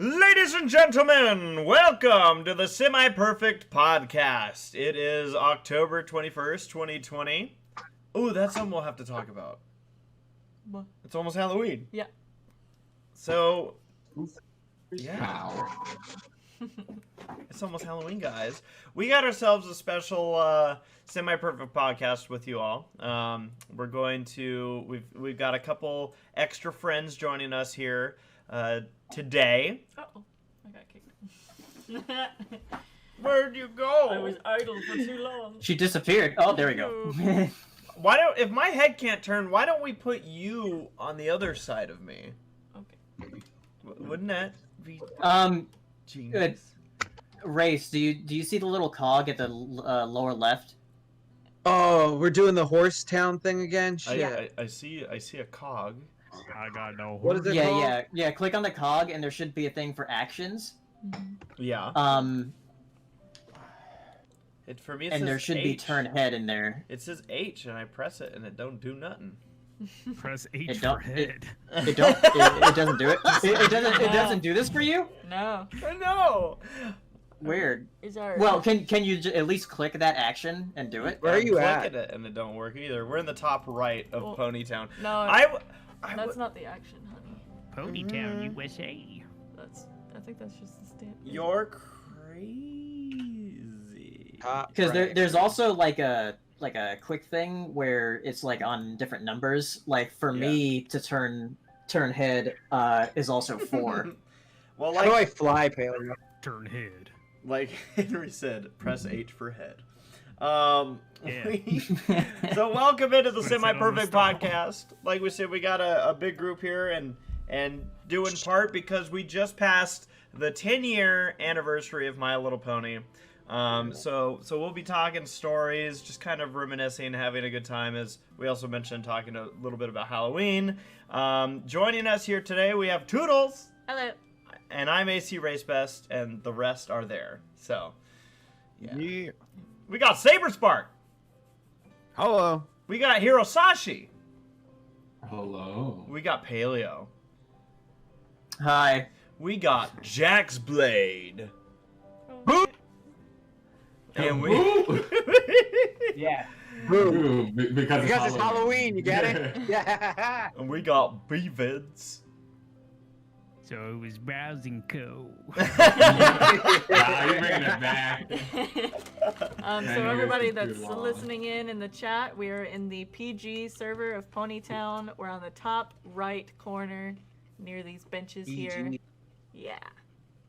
Ladies and gentlemen, welcome to the Semi-Perfect Podcast. It is October 21st, 2020. Ooh, that's something we'll have to talk about. What? It's almost Halloween. Yeah. So, yeah. Wow. It's almost Halloween, guys. We got ourselves a special Semi-Perfect Podcast with you all. We're going to, we've got a couple extra friends joining us here today. Uh-oh. I got kicked. Where'd you go? I was idle for too long. She disappeared. Oh, there we go. Why don't, if my head can't turn, why don't we put you on the other side of me? Okay. Wouldn't that be genius? Good. Race, do you see the little cog at the lower left? Oh, we're doing the horse town thing again? Shit. I see a cog. I got no. What is it Yeah, called? yeah. Click on the cog, and there should be a thing for actions. Yeah. For me, it And says there should be H. turn head in there. It says H, and I press it, and it don't do nothing. Press H It for don't- head. It doesn't do it. It doesn't do this for you. No. No. Weird. Is our Well, can you at least click that action and do it? Where are you at? Clicking it, and it don't work either. We're in the top right of Well, Ponytown. No, that's not the action, honey. Ponytown, USA. I think that's just the stamp. You're crazy. Because there's also like a quick thing where it's like on different numbers. Like for me to turn head is also 4. Well, How do I fly, Paleo? Turn head. like Henry said, press H for head. Yeah. So welcome into the Puts it on the Semi-Perfect stall. Podcast. Like we said, we got a big group here, and due in part because we just passed the 10-year anniversary of My Little Pony. So we'll be talking stories, just kind of reminiscing, having a good time, as we also mentioned, talking a little bit about Halloween. Joining us here today, we have Toodles. Hello. And I'm ACRacebest, and the rest are there. So, yeah. We got Saberspark. Hello. We got Hirosashii. Hello. We got Paleo. Hi. We got Jaxblade. Oh, And we... Yeah. Ooh, because Because it's Halloween, you get it? Yeah. and we got Beavids. So it was Browsing Co. Wow, you're bringing it back. So know everybody it's too that's long. listening in the chat, we are in the PG server of Ponytown. We're on the top right corner near these benches here. Yeah.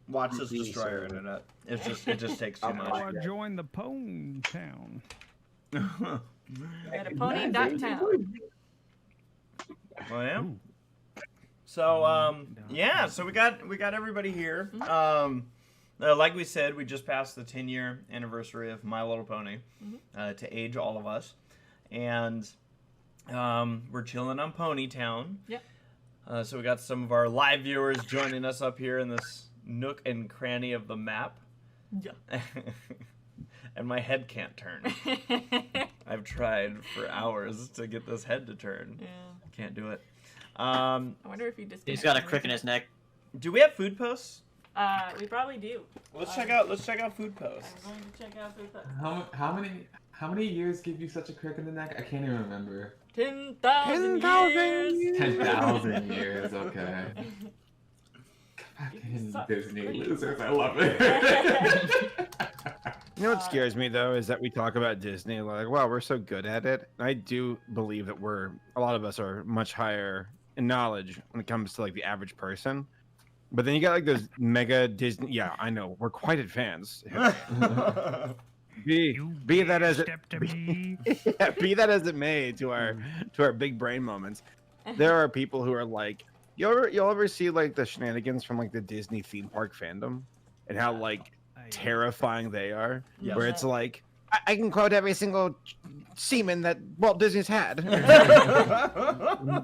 Watch this destroy our internet. It just takes too How much. I joined the Ponytown. At a pony.town. Well, yeah. Ooh. So yeah, so we got everybody here. Like we said, we just passed the 10-year anniversary of My Little Pony, to age all of us, and we're chilling on Ponytown. Yep. So we got some of our live viewers joining us up here in this nook and cranny of the map. Yeah. And my head can't turn. I've tried for hours to get this head to turn. Yeah. Can't do it. I wonder if you just. He's got a crick in his neck. Do we have food posts? We probably do. Let's check out food posts. I'm going to check out the How many years give you such a crick in the neck? I can't even remember. 10,000 years. 10,000 years. Okay. Fucking suck. Disney losers. I love it. You know what scares me though is that we talk about Disney like, wow, we're so good at it. I do believe that a lot of us are much higher in knowledge when it comes to like the average person. But then you got like those mega Disney. Yeah, I know we're quite advanced. Be that as it Step to me. yeah, be that as it may to our big brain moments. There are people who are like, you'll ever see like the shenanigans from like the Disney theme park fandom and how like terrifying they are. Yes. Where it's like, I can quote every single semen that Walt Disney's had.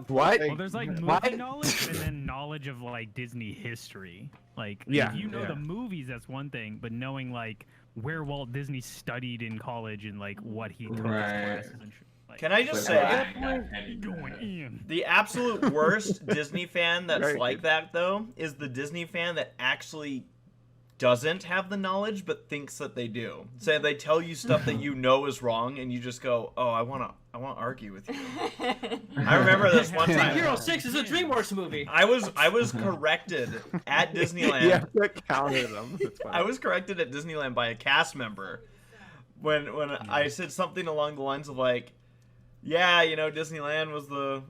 What? Well, there's like movie What? knowledge and then knowledge of like Disney history. Like, Yeah, if you know yeah. the movies, that's one thing, but knowing like where Walt Disney studied in college and like what he took his Right. classes and shit. Like, Can I just Like, say, going in. the absolute worst Disney fan that's Right. like that, though, is the Disney fan that actually doesn't have the knowledge but thinks that they do. Say they tell you stuff that you know is wrong, and you just go, "Oh, I want to argue with you." I remember this one time. Hero 6 is a DreamWorks movie. I was corrected at Disneyland. You have to counter them. That's fine. I was corrected at Disneyland by a cast member when I said something along the lines of like, yeah, Disneyland was the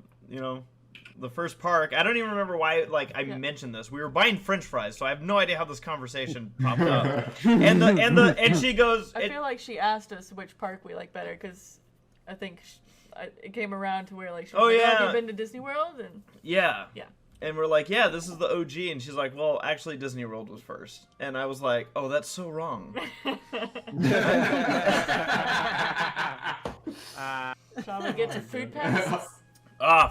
first park. I don't even remember why I mentioned this. We were buying French fries, so I have no idea how this conversation popped up. And she goes, I feel like she asked us which park we like better because I think it came around to where she was like, yeah. have you been to Disney World? And yeah. Yeah. And we're like, yeah, this is the OG. And she's like, well, actually, Disney World was first. And I was like, oh, that's so wrong. Shall we get to food posts?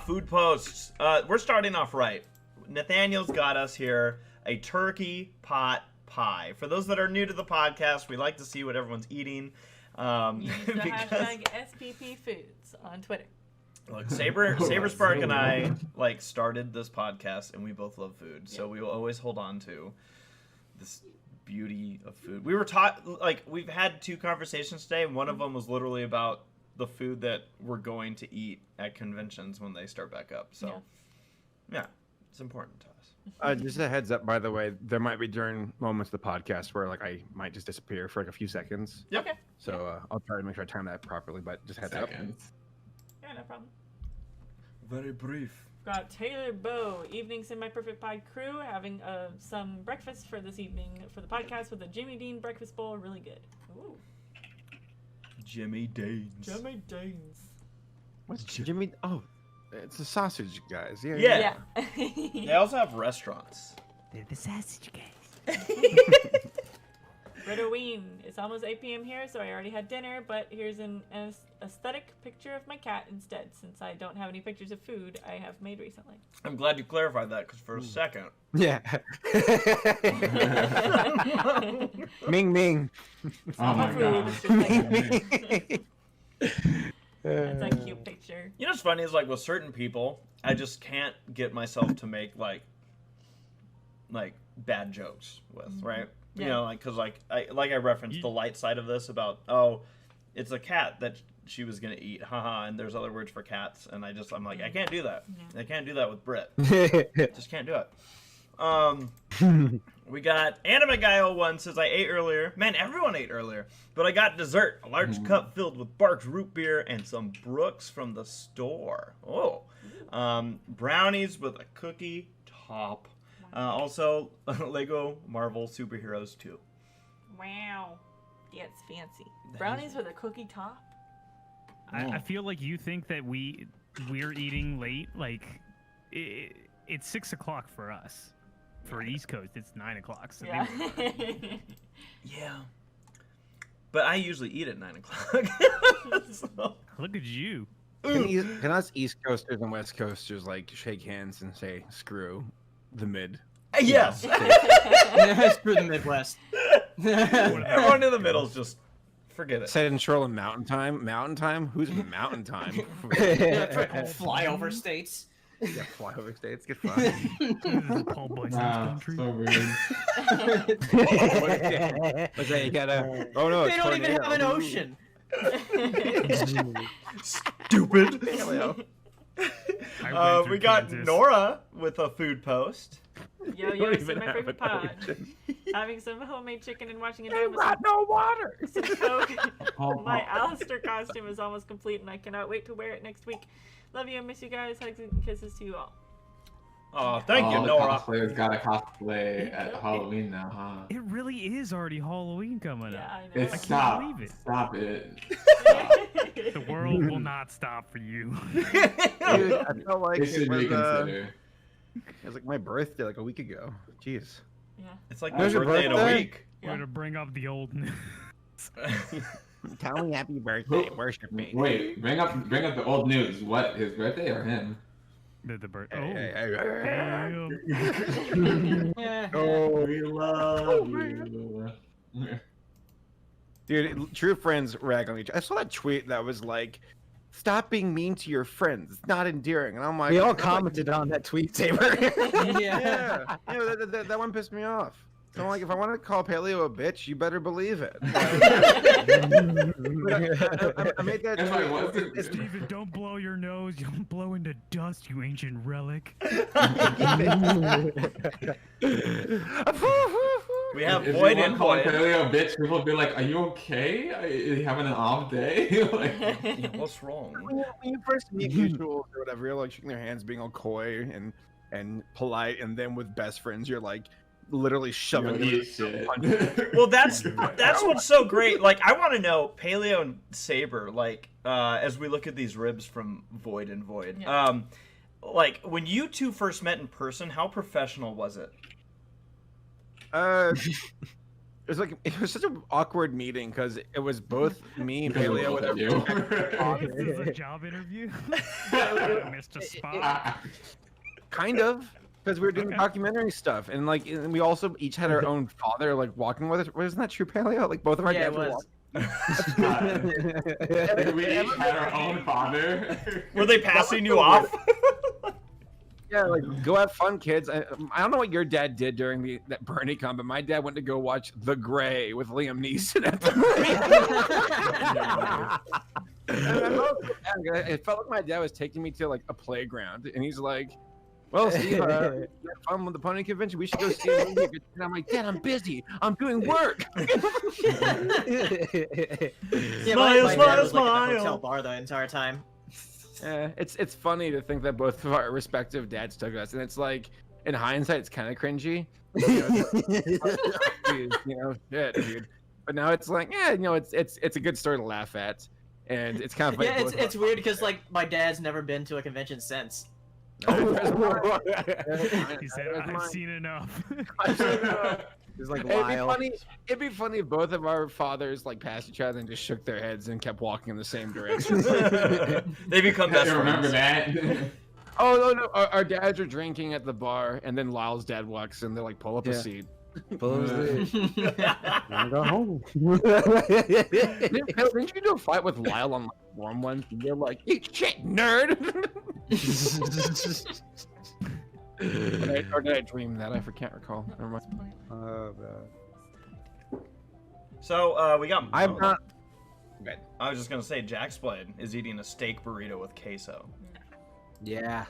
Food posts. We're starting off right. Nathaniel's got us here a turkey pot pie. For those that are new to the podcast, we like to see what everyone's eating. Use the hashtag SPP Foods on Twitter. Look, Saberspark and I started this podcast, and we both love food, so we will always hold on to this beauty of food. We were taught we've had 2 conversations today, and one of them was literally about the food that we're going to eat at conventions when they start back up. So, yeah it's important to us. Just a heads up, by the way, there might be during moments of the podcast where I might just disappear for a few seconds. Yep. Okay. So I'll try to make sure I time that properly, but just heads up. Seconds. Yeah, no problem. Very brief. Got Taylor Bow, Evening Semi-Perfect Pie crew, having some breakfast for this evening for the podcast with a Jimmy Dean breakfast bowl. Really good. Ooh. Jimmy Danes. Jimmy Dean's. What's Jimmy? Oh, it's a sausage, guys. Yeah. Yeah. They also have restaurants. They're the sausage guys. Halloween. It's almost 8 p.m. here, so I already had dinner, but here's an aesthetic picture of my cat instead, since I don't have any pictures of food I have made recently. I'm glad you clarified that, because for a second. Yeah. Ming Ming. Oh my god. That's a cute picture. You know what's funny is with certain people, I just can't get myself to make bad jokes with, right? Yeah. You know, because I referenced the light side of this about it's a cat that she was gonna eat, haha, and there's other words for cats, and I'm like, I can't do that. Yeah. I can't do that with Brit. Just can't do it. We got Anime Guy 01 says I ate earlier. Man, everyone ate earlier. But I got dessert, a large cup filled with Barks root beer and some Brooks from the store. Oh. Brownies with a cookie top. Also, Lego Marvel Superheroes 2. Wow. That's fancy. Brownies with a cookie top? I feel like you think that we're eating late. It's 6 o'clock for us. For East Coast, it's 9 o'clock. So Yeah. Yeah. But I usually eat at 9 o'clock. So. Look at you. Can us East Coasters and West Coasters shake hands and say screw the mid? Yes. Screw the Midwest. Everyone in the middle's just forget it. Set in Trolling Mountain Time. Mountain Time? Who's Mountain Time? Flyover states. Yeah, flyover states. Get fun. This is Paul Bunyan's Wow, country. so weird. Okay, you gotta. Oh no, They it's don't even have an tornado. ocean. Stupid. I went We through got Kansas. Nora with a food post. Yo, Don't yo, even said my have favorite an pod. ocean. Having some homemade chicken and watching a They've drama with got no water. some Coke. Oh, My Alistair costume is almost complete, and I cannot wait to wear it next week. Love you and miss you guys. Hugs and kisses to you all. Oh, thank you, the Nora. cosplayers got a cosplay at Halloween now, huh? It really is already Halloween coming Yeah, up. I know. It's can't stop. believe it. Stop it. The world will not stop for you. Dude, I felt like They it should was, reconsider. it was my birthday a week ago. Jeez. Yeah. It's like my When's your birthday in a birthday? week. We're to bring up the old news. Tell me happy birthday. Worship me. Wait, bring up the old news. What, his birthday or him? The bird. Hey, Oh, hey, hey, damn. Oh, We love you. dude, true friends rag on each other. I saw that tweet that was like, stop being mean to your friends. It's not endearing. And I'm like, We all I'm like, commented on that tweet, Saber. yeah, that one pissed me off. So I'm like, if I want to call Paleo a bitch, you better believe it. I made that That's why it wasn't. Steven, don't blow your nose. You don't blow into dust, you ancient relic. We have If Void you and call Void. Paleo a bitch, people will be like, "Are you okay? Are you having an off day?" Like, Yeah, what's wrong? When you first meet mutuals or whatever, you're like shaking their hands, being all coy and polite, and then with best friends, you're like literally shoving you them. shit. Well, that's what's so great. Like, I want to know, Paleo and Saber, like, as we look at these ribs from Void and Void, Yeah. like, when you two first met in person, how professional was it? It was such an awkward meeting because it was both me and Paleo with This is a job interview? Mr. Spock? kind of because we were doing documentary stuff and like and we also each had our own father like walking with us. Wasn't that true, Paleo? Like both of our Yeah, dads it were was. We each had our own father. Were they passing you off? Yeah, like go have fun, kids. I don't know what your dad did during that Bernie con, but my dad went to go watch The Gray with Liam Neeson at the movie. It felt like my dad was taking me to like a playground, and he's like, "Well, Steve, you had fun with the pony convention. We should go see a movie." And I'm like, "Dad, I'm busy. I'm doing work." Yeah, Smile, my smile, dad was like at the smile. hotel bar the entire time. It's funny to think that both of our respective dads took us, and it's like in hindsight, it's kind of cringy. Shit, dude. But now it's like, yeah, it's a good story to laugh at, and it's kind of Yeah, it's weird because like my dad's never been to a convention since. He said, I've seen enough. It's like It'd be funny if both of our fathers like passed each other and just shook their heads and kept walking in the same direction. They become best I remember friends. that. Oh no, our dads are drinking at the bar, and then Lyle's dad walks in. They're like, "Pull up a seat." Go home. Didn't you do a fight with Lyle on like Warm Ones? And you're like, "Eat shit, nerd." Or did I dream that? I can't recall. Never mind. So, we got... I'm not. I was just gonna say, Jaxblade is eating a steak burrito with queso. Yeah.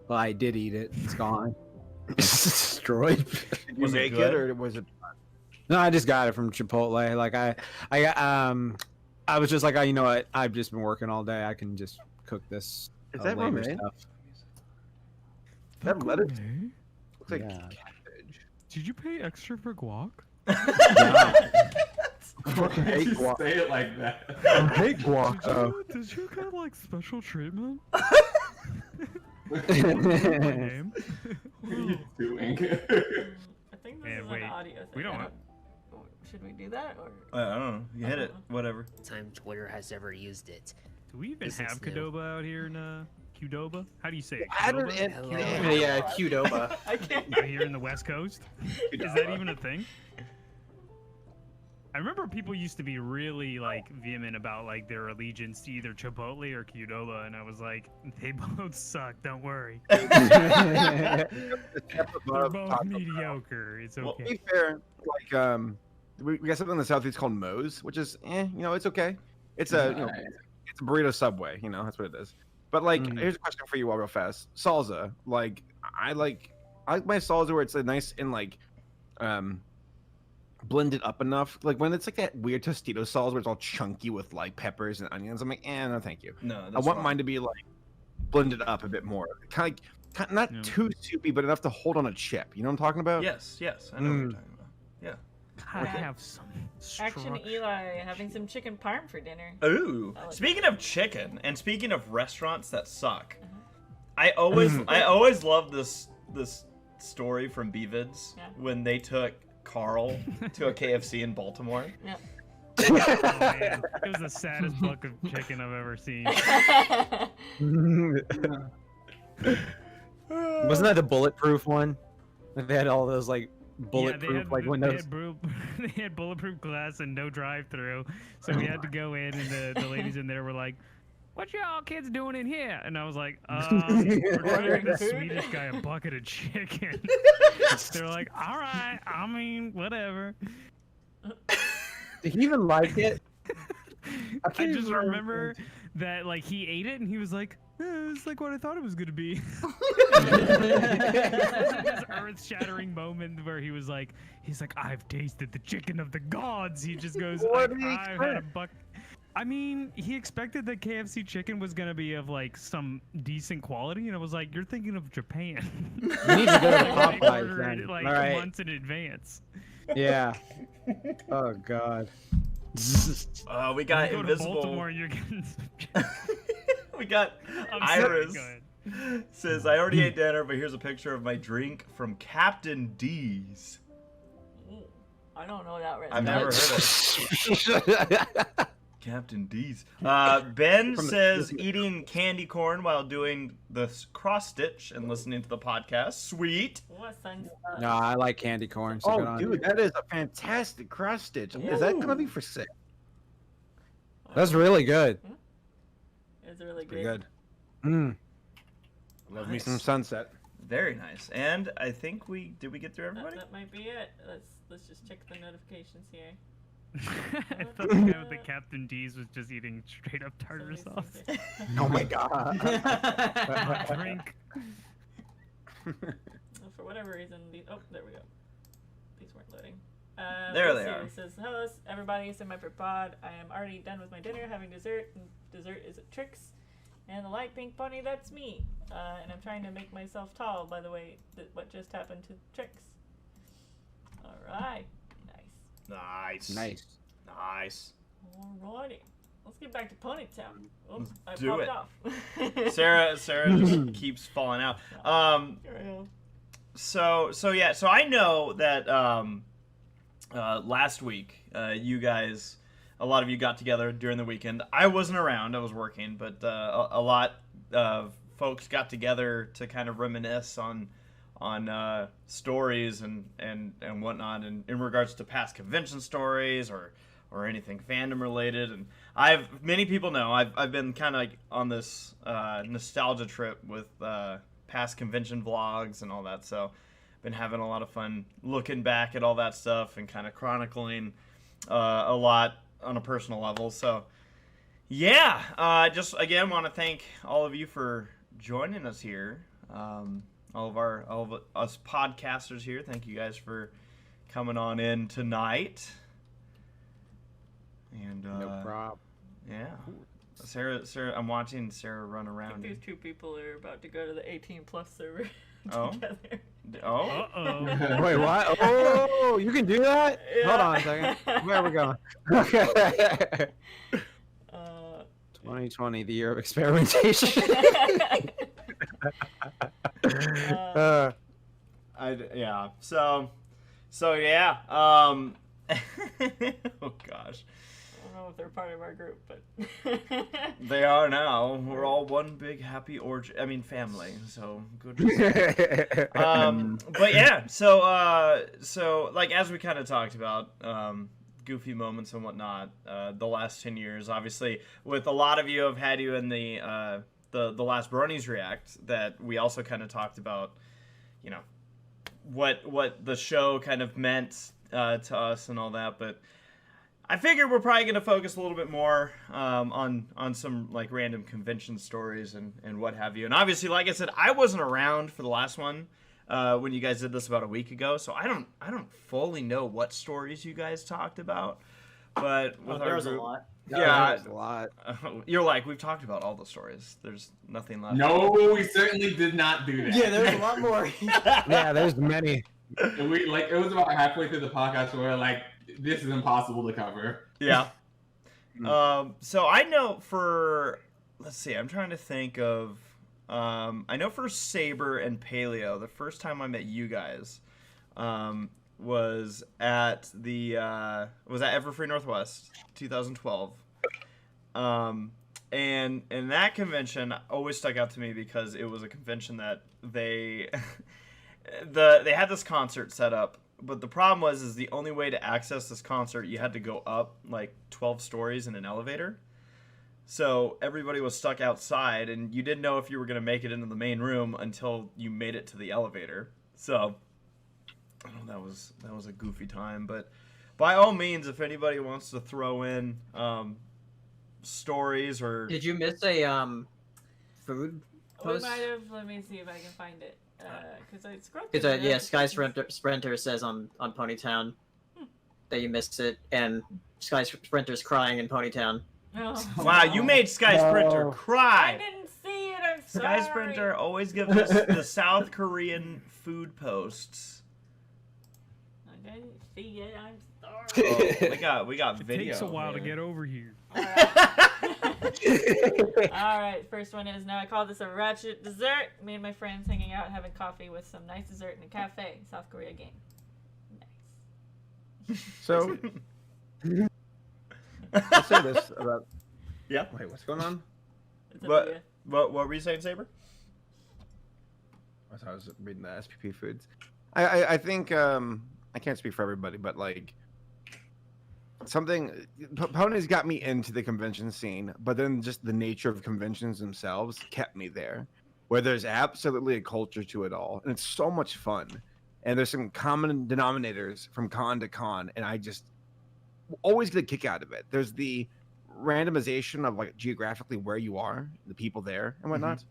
Well, I did eat it. It's gone. It's destroyed. Did you Was it make good? it, or was it? No, I just got it from Chipotle. Like I was just like, you know what? I've just been working all day. I can just cook this. Is that later romaine? stuff. That lettuce Okay. looks like Yeah. cabbage. Did you pay extra for guac? Why did you say it like that? Hey, guac. Did you get like special treatment? What My name? are you doing? I think this Man, is wait. an audio thing. We don't I want- Should we do that or? I don't know. You hit it. Whatever. Time Twitter has ever used it. Do we even This have is new. Qdoba out here in Qdoba? How do you say it? I don't- Qdoba? Hello. Yeah, Qdoba. I can't. Out here in the West Coast? Is that even a thing? I remember people used to be really like vehement about like their allegiance to either Chipotle or Qdoba, and I was like, they both suck. Don't worry. They're both mediocre. It's Well, okay. To be fair, like we got something in the southeast called Moe's, which is it's okay. It's a it's a burrito Subway, that's what it is. But like, here's a question for you all real fast. Salsa, like I like my salsa where it's a nice and like blended up enough. Like when it's like that weird Tostito salsa where it's all chunky with like peppers and onions. I'm like, no, thank you. No, I that's want wrong. mine to be like blended up a bit more, kind of not Yeah. too soupy, but enough to hold on a chip. You know what I'm talking about? Yes, I know what you're talking about. I have some Action structure. Eli having some chicken parm for dinner. Ooh. I like Speaking of chicken, and speaking of restaurants that suck, Uh-huh. I always love this story from BVids Yeah. when they took Carl to a KFC in Baltimore. Yep. Oh, man. It was the saddest buck of chicken I've ever seen. Wasn't that the bulletproof one? They had all those like Yeah, bulletproof like windows. They had bulletproof glass and no drive-through, so we had to go in, and the ladies in there were like, what y'all kids doing in here? And I was like, we're trying to get this Swedish guy a bucket of chicken. They're like, all right, I mean, whatever. Did he even like it? I just remember that like he ate it and he was like, it's like what I thought it was gonna be. This earth-shattering moment where he's like, I've tasted the chicken of the gods. He just goes, What I've did he had a buck. I mean, he expected that KFC chicken was gonna be of like some decent quality, and I was like, you're thinking of Japan. You need to go to Like, Popeyes ordered then. it, like All right. months in advance. Yeah. Oh God. We got You go to invisible. Baltimore, you're getting. We got I'm sorry, Iris go ahead. says, I already ate dinner, but here's a picture of my drink from Captain D's. Ooh, I don't know that right I've now. never heard of Captain D's. Ben says, eating candy corn while doing the cross stitch and listening to the podcast. Sweet. What son's No, I like candy corn. So good Oh, on dude, you. that is a fantastic cross stitch. Is that gonna be for sale? That's really good. It's really Pretty good. good. Mm. Love me some Sunset. Very nice. And I think did we get through everybody? That might be it. Let's just check the notifications here. I thought the guy with the Captain D's was just eating straight up tartar sauce. Oh my God. Drink. For whatever reason, oh, there we go. These weren't loading. There let's they see, are. It says, hello, everybody. It's in my pod. I am already done with my dinner, having dessert. And dessert is at Trix. And the light pink pony, that's me. And I'm trying to make myself tall, by the way, what just happened to Trix. Alright. Nice. Nice. Nice. Nice. Alrighty. Let's get back to Ponytown. Oops, I do popped it. off. Sarah just keeps falling out. So I know that last week you guys, a lot of you got together during the weekend. I wasn't around, I was working, but a lot of folks got together to kind of reminisce on stories and whatnot, and in regards to past convention stories or anything fandom related. And many people know I've been kind of like on this nostalgia trip with past convention vlogs and all that, so been having a lot of fun looking back at all that stuff and kind of chronicling a lot on a personal level. So yeah, just again want to thank all of you for joining us here. All of us podcasters here, thank you guys for coming on in tonight. And No problem. yeah, Sarah, I'm watching Sarah run I around. think these two people are about to go to the 18+ server Oh. together. Oh, Uh-oh. Wait, what? Oh, you can do that? Yeah. Hold on a second. Where are we going? Okay. 2020, the year of experimentation. yeah. So yeah. Oh gosh. I don't know if they're part of our group, but They are now. We're all one big happy family. So good. But yeah. So like as we kind of talked about, goofy moments and whatnot. The last 10 years, obviously, with a lot of you have had you in the last Bronies React. That we also kind of talked about, you know, what the show kind of meant to us and all that, but I figured we're probably going to focus a little bit more on some like random convention stories and what have you. And obviously, like I said, I wasn't around for the last one when you guys did this about a week ago, so I don't fully know what stories you guys talked about. But with there our was a group, lot. yeah, There's a lot. you're like, we've talked about all the stories. There's nothing left. No, we certainly did not do that. Yeah, there's a lot more. Yeah, there's many. And it was about halfway through the podcast where we're like, this is impossible to cover. Yeah. So I know let's see, I'm trying to think of, I know for Saber and Paleo, the first time I met you guys, was at Everfree Northwest, 2012. And that convention always stuck out to me because it was a convention that they had this concert set up. But the problem was the only way to access this concert, you had to go up like 12 stories in an elevator. So everybody was stuck outside, and you didn't know if you were going to make it into the main room until you made it to the elevator. So that was a goofy time. But by all means, if anybody wants to throw in stories or... Did you miss a food We post? might have. Let me see if I can find it. Because I scrolled. Because through yeah, it. Sky Sprinter says on Ponytown that you missed it, and Sky Sprinter's crying in Ponytown. Oh. Wow, you made Sky Sprinter No. I cry. didn't see it. I'm Sky sorry. Sprinter always gives us the South Korean food posts. I didn't see it. I'm sorry. Oh, we got It video. takes a while to here. get over here. All right, first one is now I call this a ratchet dessert. Me and my friends hanging out, having coffee with some nice dessert in a cafe. South Korea game. Nice. So I'll say this about. Yeah. Wait, what's going on? It's up What? to you. What were you saying, Saber? I was reading the SPP foods. I think I can't speak for everybody, but like ponies got me into the convention scene, but then just the nature of conventions themselves kept me there, where there's absolutely a culture to it all, and it's so much fun, and there's some common denominators from con to con, and I just always get a kick out of it. There's the randomization of like geographically where you are, the people there and whatnot,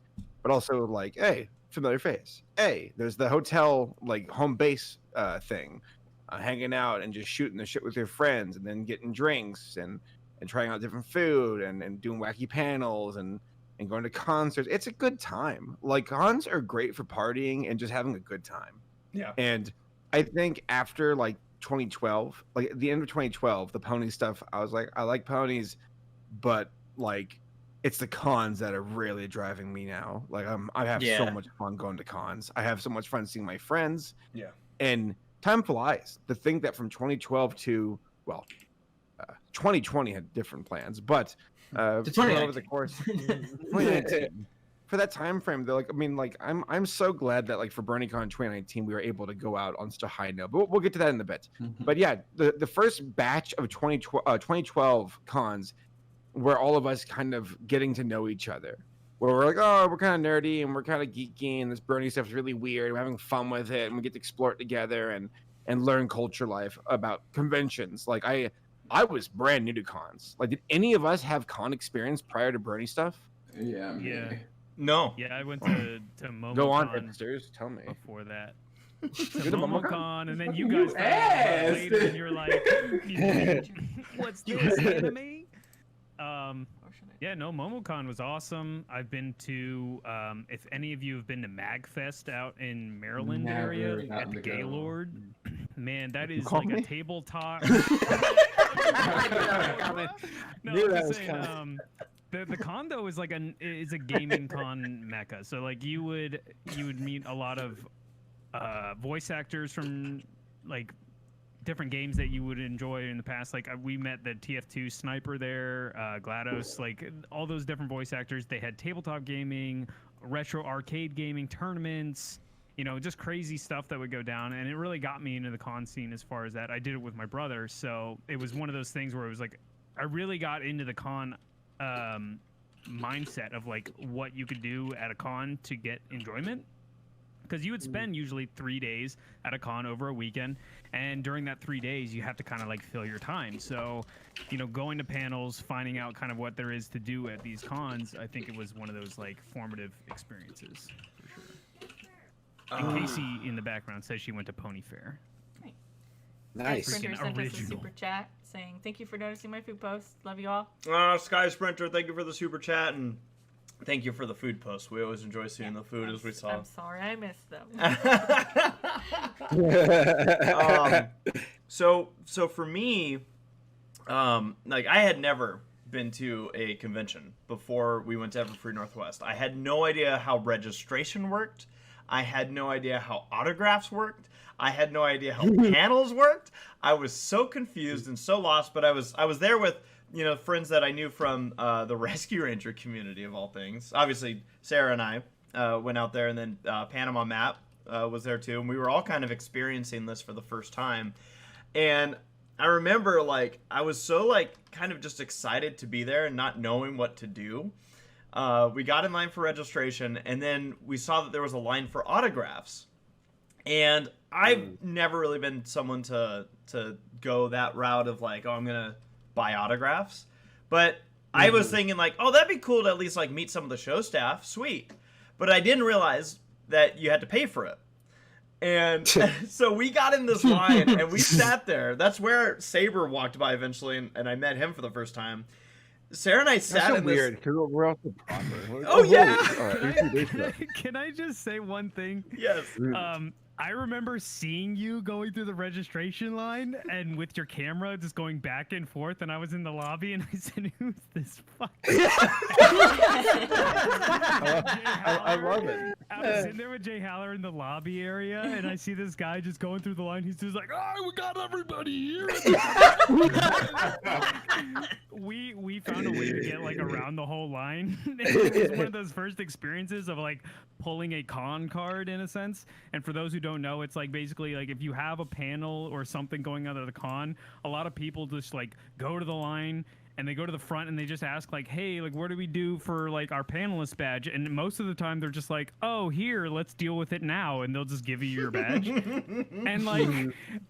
but also like, hey, familiar face. Hey, there's the hotel like home base thing, hanging out and just shooting the shit with your friends, and then getting drinks and trying out different food and doing wacky panels and going to concerts. It's a good time. Like cons are great for partying and just having a good time. Yeah. And I think after like 2012, like at the end of 2012, the pony stuff, I was like, I like ponies, but like it's the cons that are really driving me now. Like I have so Yeah. much fun going to cons. I have so much fun seeing my friends. Yeah. And time flies. To think that from 2012 to 2020 had different plans, but over the 2019. course 2019, for that time frame, they're like, I mean, like I'm so glad that like for BronyCon 2019 we were able to go out on such a high note. But we'll get to that in a bit. But yeah, the first batch of 2012 cons where all of us kind of getting to know each other, where we're like, oh, we're kind of nerdy and we're kind of geeky and this Bernie stuff is really weird. We're having fun with it and we get to explore it together and learn culture life about conventions. Like I was brand new to cons. Like, did any of us have con experience prior to Bernie stuff? Yeah. Yeah. No. Yeah, I went to MomoCon Go on, hipsters. Tell me. before that. You're To the MomoCon, and then you You guys found out asked. later, and you're like, "What's this anime?" Or should I? Yeah, no, MomoCon was awesome. I've been to, if any of you have been to MagFest out in Maryland Never area gotten at the to go. Gaylord, man, that is call like me? a tabletop. No, Knew I'm that just was saying, coming. the con though is like is a gaming con mecca. So like you would meet a lot of voice actors from like different games that you would enjoy in the past. Like we met the TF2 sniper there, GLaDOS, like all those different voice actors. They had tabletop gaming, retro arcade gaming tournaments, you know, just crazy stuff that would go down. And it really got me into the con scene as far as that. I did it with my brother. So it was one of those things where it was like, I really got into the con mindset of like what you could do at a con to get enjoyment. Because you would spend usually 3 days at a con over a weekend, and during that 3 days, you have to kind of like fill your time. So, you know, going to panels, finding out kind of what there is to do at these cons, I think it was one of those like formative experiences for sure. And Casey in the background says she went to Pony Fair. Nice. Printer Freaking sent us a original. super chat saying, "Thank you for noticing my food posts. Love you all." Sky Sprinter, thank you for the super chat, and thank you for the food post. We always enjoy seeing the food as we saw. I'm sorry I missed them. So for me, like I had never been to a convention before we went to Everfree Northwest. I had no idea how registration worked. I had no idea how autographs worked. I had no idea how panels worked. I was so confused and so lost. But I was there with, you know, friends that I knew from the Rescue Ranger community of all things. Obviously, Sarah and I went out there, and then Panama Matt was there too, and we were all kind of experiencing this for the first time. And I remember like I was so like kind of just excited to be there and not knowing what to do. We got in line for registration, and then we saw that there was a line for autographs. And I've never really been someone to go that route of like, oh, I'm gonna buy autographs. But I was thinking like, oh, that'd be cool to at least like meet some of the show staff. Sweet. But I didn't realize that you had to pay for it. And so we got in this line and we sat there. That's where Saber walked by eventually, and I met him for the first time. Sarah and I sat in weird, this. because we're also proper. Oh yeah. Can I just say one thing? Yes. I remember seeing you going through the registration line and with your camera just going back and forth, and I was in the lobby and I said, "Who's this fuck?" I love it. I was in there with Jay Haller in the lobby area, and I see this guy just going through the line. He's just like, "Oh, we got everybody here." we found a way to get like around the whole line. It was one of those first experiences of like pulling a con card in a sense. And for those who don't know, it's like basically like if you have a panel or something going on at the con, a lot of people just like go to the line and they go to the front and they just ask like, hey, like what do we do for like our panelist badge? And most of the time they're just like, oh, here, let's deal with it now, and they'll just give you your badge. And like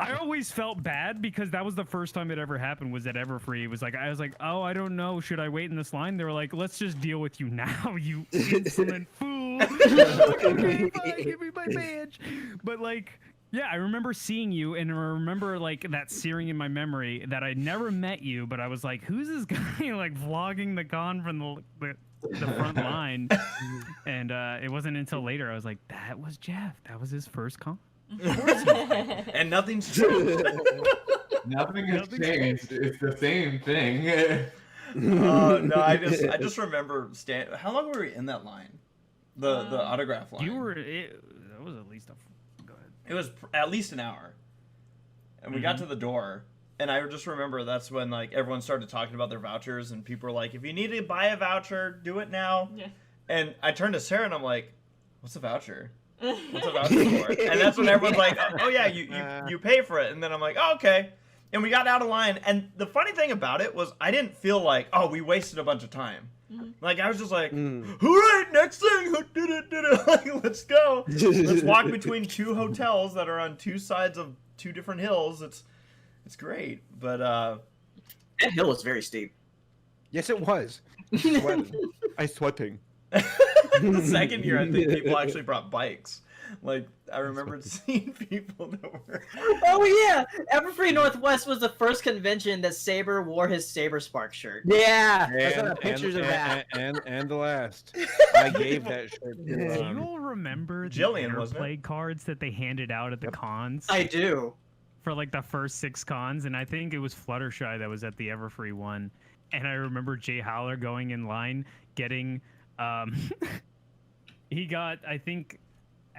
I always felt bad because that was the first time it ever happened, was at Everfree. It was like I was like, oh, I don't know, should I wait in this line? They were like, let's just deal with you now, you insolent fool. Okay, fine, give me my badge. But like, yeah, I remember seeing you, and I remember like that searing in my memory that I never met you, but I was like, who's this guy like vlogging the con from the front line? And it wasn't until later I was like, that was Jeff. That was his first con. And nothing's changed. Nothing has changed. It's the same thing. No, I just remember how long were we in that line? The autograph line. That was at least a. Go ahead. It was at least an hour, and we got to the door, and I just remember that's when like everyone started talking about their vouchers, and people were like, "If you need to buy a voucher, do it now." Yeah. And I turned to Sarah and I'm like, "What's a voucher? What's a voucher for?" And that's when everyone's like, "Oh yeah, you pay for it." And then I'm like, "Oh, okay." And we got out of line, and the funny thing about it was I didn't feel like, oh, we wasted a bunch of time. Like I was just like, all right, next thing, did it. Like, let's go. Let's walk between two hotels that are on two sides of two different hills. It's great, but That hill was very steep. Yes, it was. I sweating. the second year, I think people actually brought bikes. Like I remembered seeing people that were. Oh yeah, Everfree Northwest was the first convention that Saber wore his Saberspark shirt. Yeah, I saw pictures of that. And the last. I gave that shirt Do to you all remember the Jillian, wasn't airplay cards that they handed out at the cons? I do. For like the first 6 cons, and I think it was Fluttershy that was at the Everfree one. And I remember Jay Howler going in line, getting, he got, I think,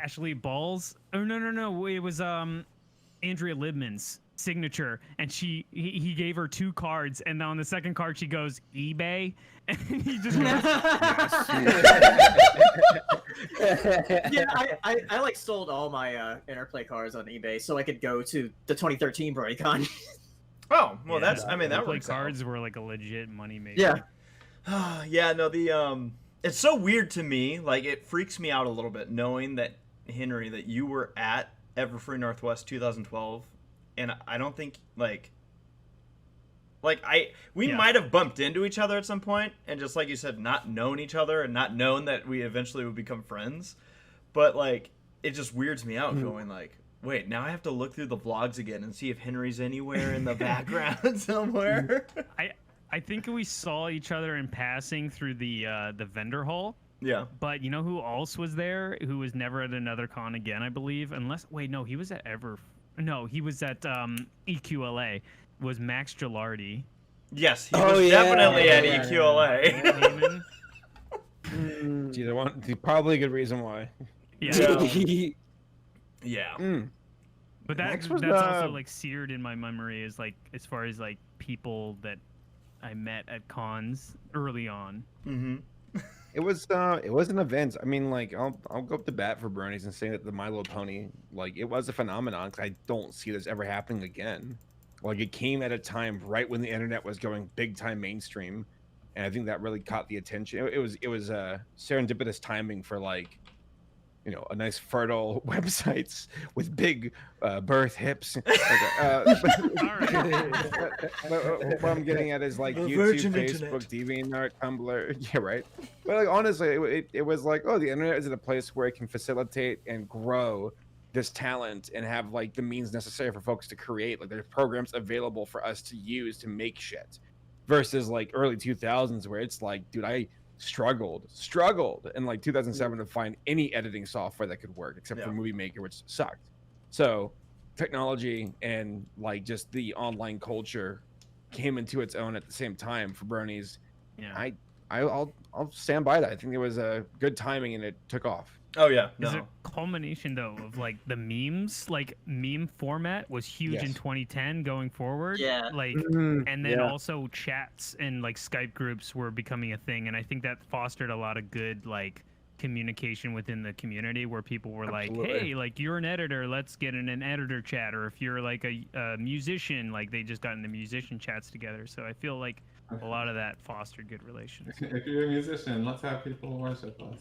Ashley Ball's. Oh no! It was Andrea Libman's signature, and he gave her 2 cards, and on the second card she goes eBay, and he just goes, Yeah, I like sold all my Interplay cards on eBay so I could go to the 2013 BrodyCon. Oh well, yeah, that Interplay works cards were like a legit money maker. Yeah. Yeah, no, it's so weird to me. Like, it freaks me out a little bit knowing that, Henri, that you were at Everfree Northwest 2012, and I don't think, we might have bumped into each other at some point, and just like you said, not known each other, and not known that we eventually would become friends, but, like, it just weirds me out going, like, wait, now I have to look through the vlogs again and see if Henry's anywhere in the background somewhere. I think we saw each other in passing through the vendor hall. Yeah. But you know who else was there? Who was never at another con again, I believe. He was at he was at EQLA. Was Max Gilardi. Yes, he was definitely at EQLA. Probably a good reason why. Yeah. Yeah. But that's also like seared in my memory as like as far as like people that I met at cons early on. It was an event. I mean, like I'll go up to bat for Bronies and say that the My Little Pony, like, it was a phenomenon. 'Cause I don't see this ever happening again. Like it came at a time right when the internet was going big time mainstream, and I think that really caught the attention. It was serendipitous timing for like, you know, a nice fertile websites with big birth hips. What I'm getting at is like The YouTube, virgin Facebook, internet. DeviantArt, Tumblr. Yeah, right. But like honestly, it was like, oh, the internet is at a place where it can facilitate and grow this talent and have like the means necessary for folks to create. Like there's programs available for us to use to make shit, versus like early 2000s where it's like, dude, I struggled in like 2007 to find any editing software that could work except for Movie Maker, which sucked. So technology and like just the online culture came into its own at the same time for bronies. Yeah. I'll stand by that. I think it was a good timing and it took off. Oh yeah, It's a culmination though of like the memes, like meme format was huge in 2010 going forward. Yeah. Like, and then also chats and like Skype groups were becoming a thing, and I think that fostered a lot of good like communication within the community where people were like, hey, like you're an editor, let's get in an editor chat, or if you're like a musician, like they just got into musician chats together. So I feel like a lot of that fostered good relations. If you're a musician, let's have people worship us.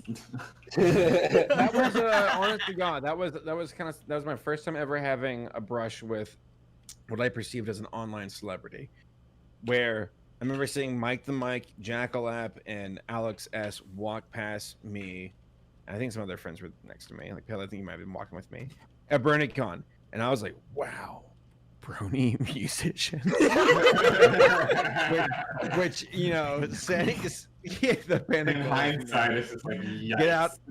That was honest to God, that was my first time ever having a brush with what I perceived as an online celebrity, where I remember seeing Mike the Mike, Jackalap, and Alex S walk past me. I think some other friends were next to me. Like Pale, I think you might have been walking with me at BronyCon, and I was like, wow. Brony musician, which you know, saying the panic. In hindsight, it's just like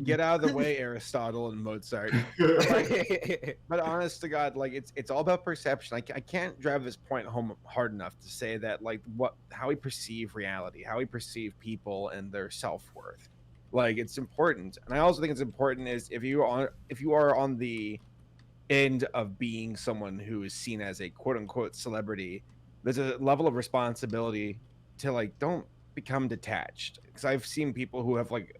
get out of the way, Aristotle and Mozart. But honest to God, like it's all about perception. I can't drive this point home hard enough to say that like how we perceive reality, how we perceive people and their self-worth. Like it's important, and I also think it's important is if you are on the end of being someone who is seen as a quote-unquote celebrity, there's a level of responsibility to like don't become detached, because I've seen people who have like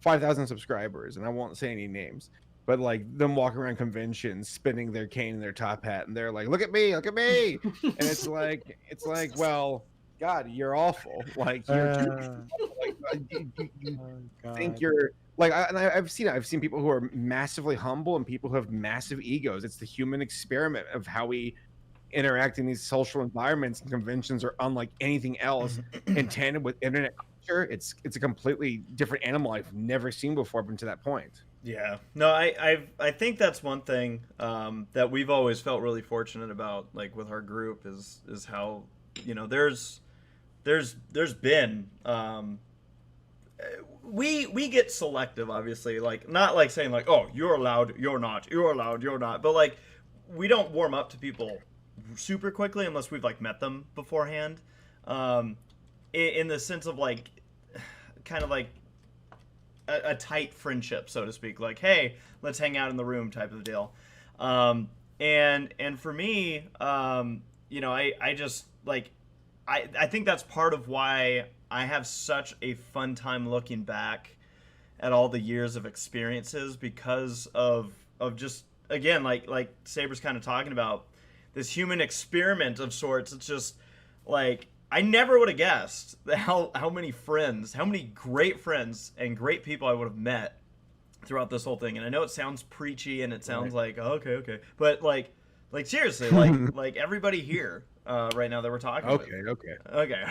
5,000 subscribers, and I won't say any names, but like them walking around conventions spinning their cane and their top hat, and they're like, look at me, and it's like well, God, you're awful. Like you're you think you're like, I've seen people who are massively humble and people who have massive egos. It's the human experiment of how we interact in these social environments, and conventions are unlike anything else. In tandem with internet culture, it's a completely different animal I've never seen before up until that point. Yeah, no, I think that's one thing that we've always felt really fortunate about, like with our group, is how, you know, there's been we get selective, obviously, like not like saying like, oh, you're allowed, you're not, you're allowed, you're not, but like we don't warm up to people super quickly unless we've like met them beforehand, in the sense of like kind of like a tight friendship, so to speak, like, hey, let's hang out in the room type of deal. And for me, you know, I just like I think that's part of why I have such a fun time looking back at all the years of experiences, because of just, again, like Saber's kind of talking about, this human experiment of sorts. It's just like, I never would have guessed how many friends, how many great friends and great people I would have met throughout this whole thing. And I know it sounds preachy and it sounds like, oh, okay, but like seriously, like everybody here right now that we're talking about. Okay.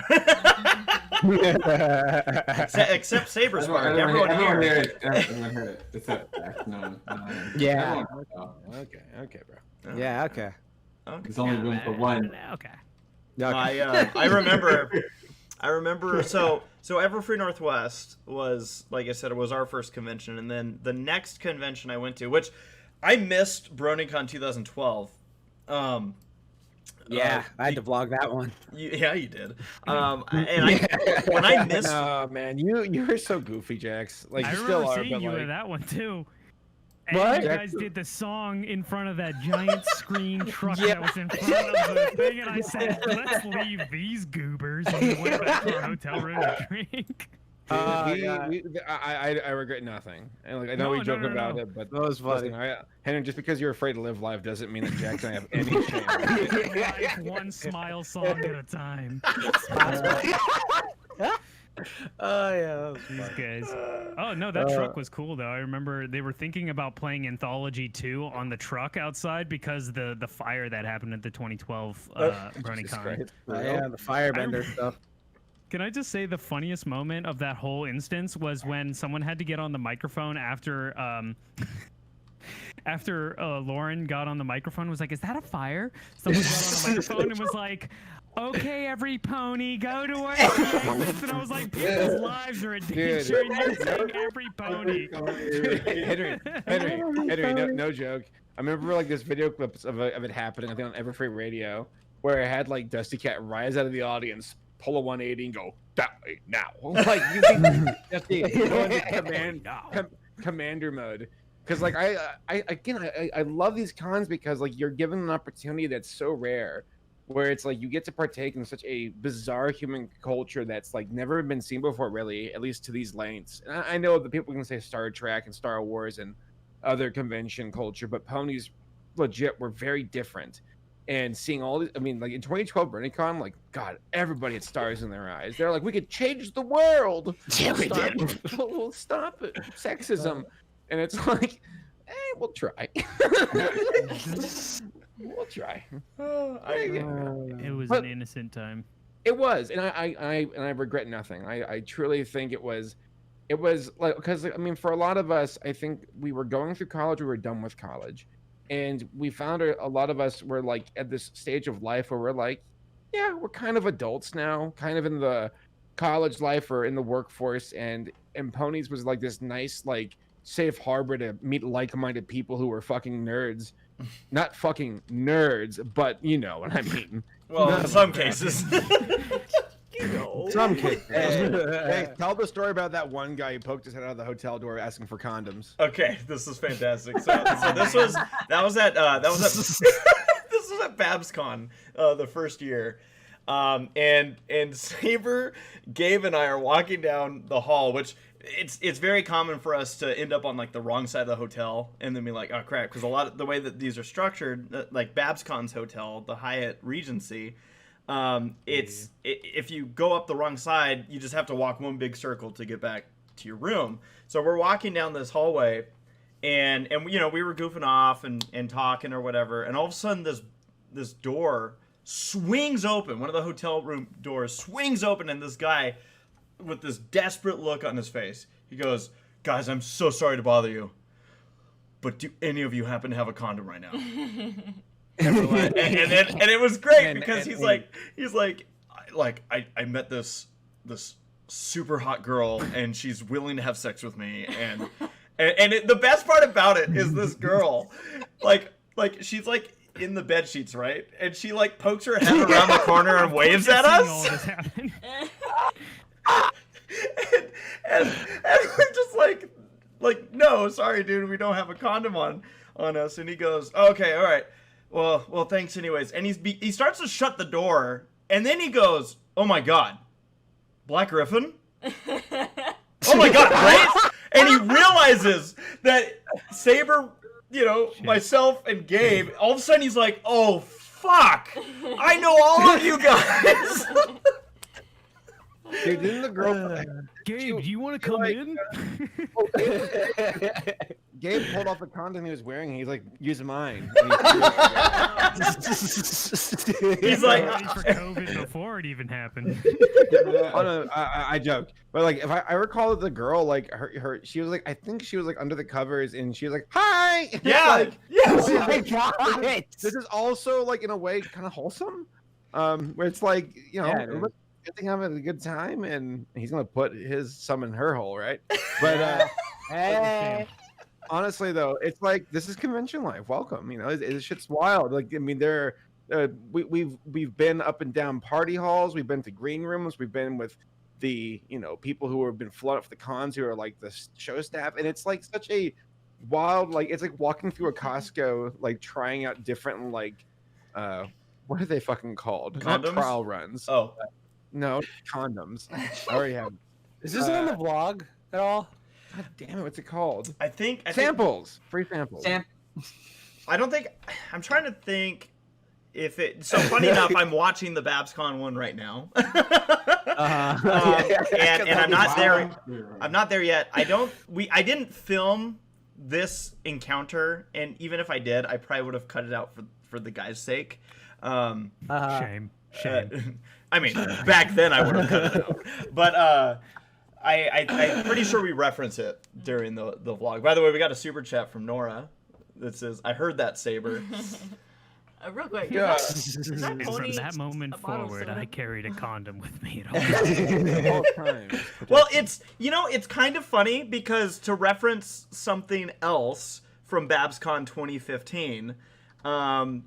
Except Saberspark. Everyone here. Everyone heard it. Except Jax. No. Yeah. Okay, bro. Yeah. Okay. There's only room for one. Okay. I remember. So Everfree Northwest was, like I said, it was our first convention, and then the next convention I went to, which I missed, BronyCon 2012. Yeah, I had to vlog that one. Yeah, you did. When I missed, oh man, you were so goofy, Jax. Like I you remember still are, seeing but you like... at that one too. And What? you guys did the song in front of that giant screen truck that was in front of the thing, and I said, let's leave these goobers, and we went back to our hotel room to drink. I regret nothing. And like I know we joke about it, but that was funny. listen, Henry, just because you're afraid to live life doesn't mean that Jax and I have any shame. Life one smile song at a time. Oh yeah. These guys. Oh no, that truck was cool though. I remember they were thinking about playing Anthology 2 on the truck outside because the fire that happened at the 2012 BronyCon. Yeah, the firebender stuff. Can I just say the funniest moment of that whole instance was when someone had to get on the microphone after Lauren got on the microphone and was like, "Is that a fire?" Someone got on the microphone and was like, "Okay, every pony, go to work." And I was like, "People's lives are in danger, and you're saying every pony." Henry, no joke. I remember like this video clips of it happening, I think on Everfree Radio, where it had like Dusty Cat rise out of the audience, pull a 180 and go that way now. Like you think Dusty go into commander mode. Because like I love these cons because like you're given an opportunity that's so rare, where it's like you get to partake in such a bizarre human culture that's like never been seen before, really, at least to these lengths. And I know that people can say Star Trek and Star Wars and other convention culture, but ponies legit were very different. And seeing all these, I mean, like in 2012 BronyCon, like God, everybody had stars in their eyes. They're like, we could change the world. Yeah, we did. We'll stop it. Sexism. And it's like, we'll try. We'll try. It was an innocent time. It was, and I regret nothing. I truly think it was like, because I mean, for a lot of us, I think we were going through college, we were done with college, and we found a lot of us were like at this stage of life where we're like, yeah, we're kind of adults now, kind of in the college life or in the workforce, and ponies was like this nice like safe harbor to meet like-minded people who were fucking nerds. Not fucking nerds, but you know what I mean. Well, in some cases. Some cases. Hey, tell the story about that one guy who poked his head out of the hotel door asking for condoms. Okay, this is fantastic. So that was at this was at BabsCon the first year. And Saber, Gabe, and I are walking down the hall, which it's very common for us to end up on like the wrong side of the hotel and then be like, oh crap, because a lot of the way that these are structured, like BabsCon's hotel, the Hyatt Regency, if you go up the wrong side, you just have to walk one big circle to get back to your room. So we're walking down this hallway, and you know, we were goofing off and talking or whatever, and all of a sudden this door swings open. One of the hotel room doors swings open, and this guy with this desperate look on his face, he goes, "Guys, I'm so sorry to bother you, but do any of you happen to have a condom right now?" and it was great because he's like I met this super hot girl and she's willing to have sex with me, and the best part about it is this girl like she's like in the bed sheets, right, and she like pokes her head around the corner and waves at us. and we're just like, no, sorry, dude, we don't have a condom on us. And he goes, okay, all right, well, thanks anyways. And he starts to shut the door, and then he goes, oh my god, Black Griffin? Oh my god, right? And he realizes that Saber, you know, myself and Gabe, all of a sudden he's like, oh fuck, I know all of you guys. Dude, didn't the girl... Gabe, do you want to come in? Gabe pulled off the condom he was wearing, and he's like, use mine. He's like... for COVID before it even happened. Oh, no, I joke. But, like, if I recall the girl, like, her, she was, like, I think she was, like, under the covers, and she was like, hi! Yeah! Like, yes! Oh my god! This is also, like, in a way, kind of wholesome. Where it's like, you know... I think I'm having a good time, and he's gonna put some in her hole, right? But honestly, though, it's like this is convention life. Welcome, you know, it's shit's wild. Like, I mean, we've been up and down party halls, we've been to green rooms, we've been with the people who have been flown up for the cons who are like the show staff, and it's like such a wild, like it's like walking through a Costco, like trying out different like what are they fucking called? Condoms? Not trial runs. Oh. No, condoms. I already have. Is this on the vlog at all? God damn it, what's it called? I think Samples. Free samples. I don't think. I'm trying to think if it. So funny enough, I'm watching the BabsCon one right now. And I'm not there. I'm not there yet. I didn't film this encounter, and even if I did, I probably would have cut it out for the guy's sake. Shame. I mean, back then I would have cut it out. But I'm pretty sure we reference it during the vlog. By the way, we got a super chat from Nora that says, "I heard that, Saber." Real quick. Yeah. Is that And pony from that moment a bottle of forward, soda? I carried a condom with me at All all times. Well, it's kind of funny because to reference something else from BabsCon 2015, I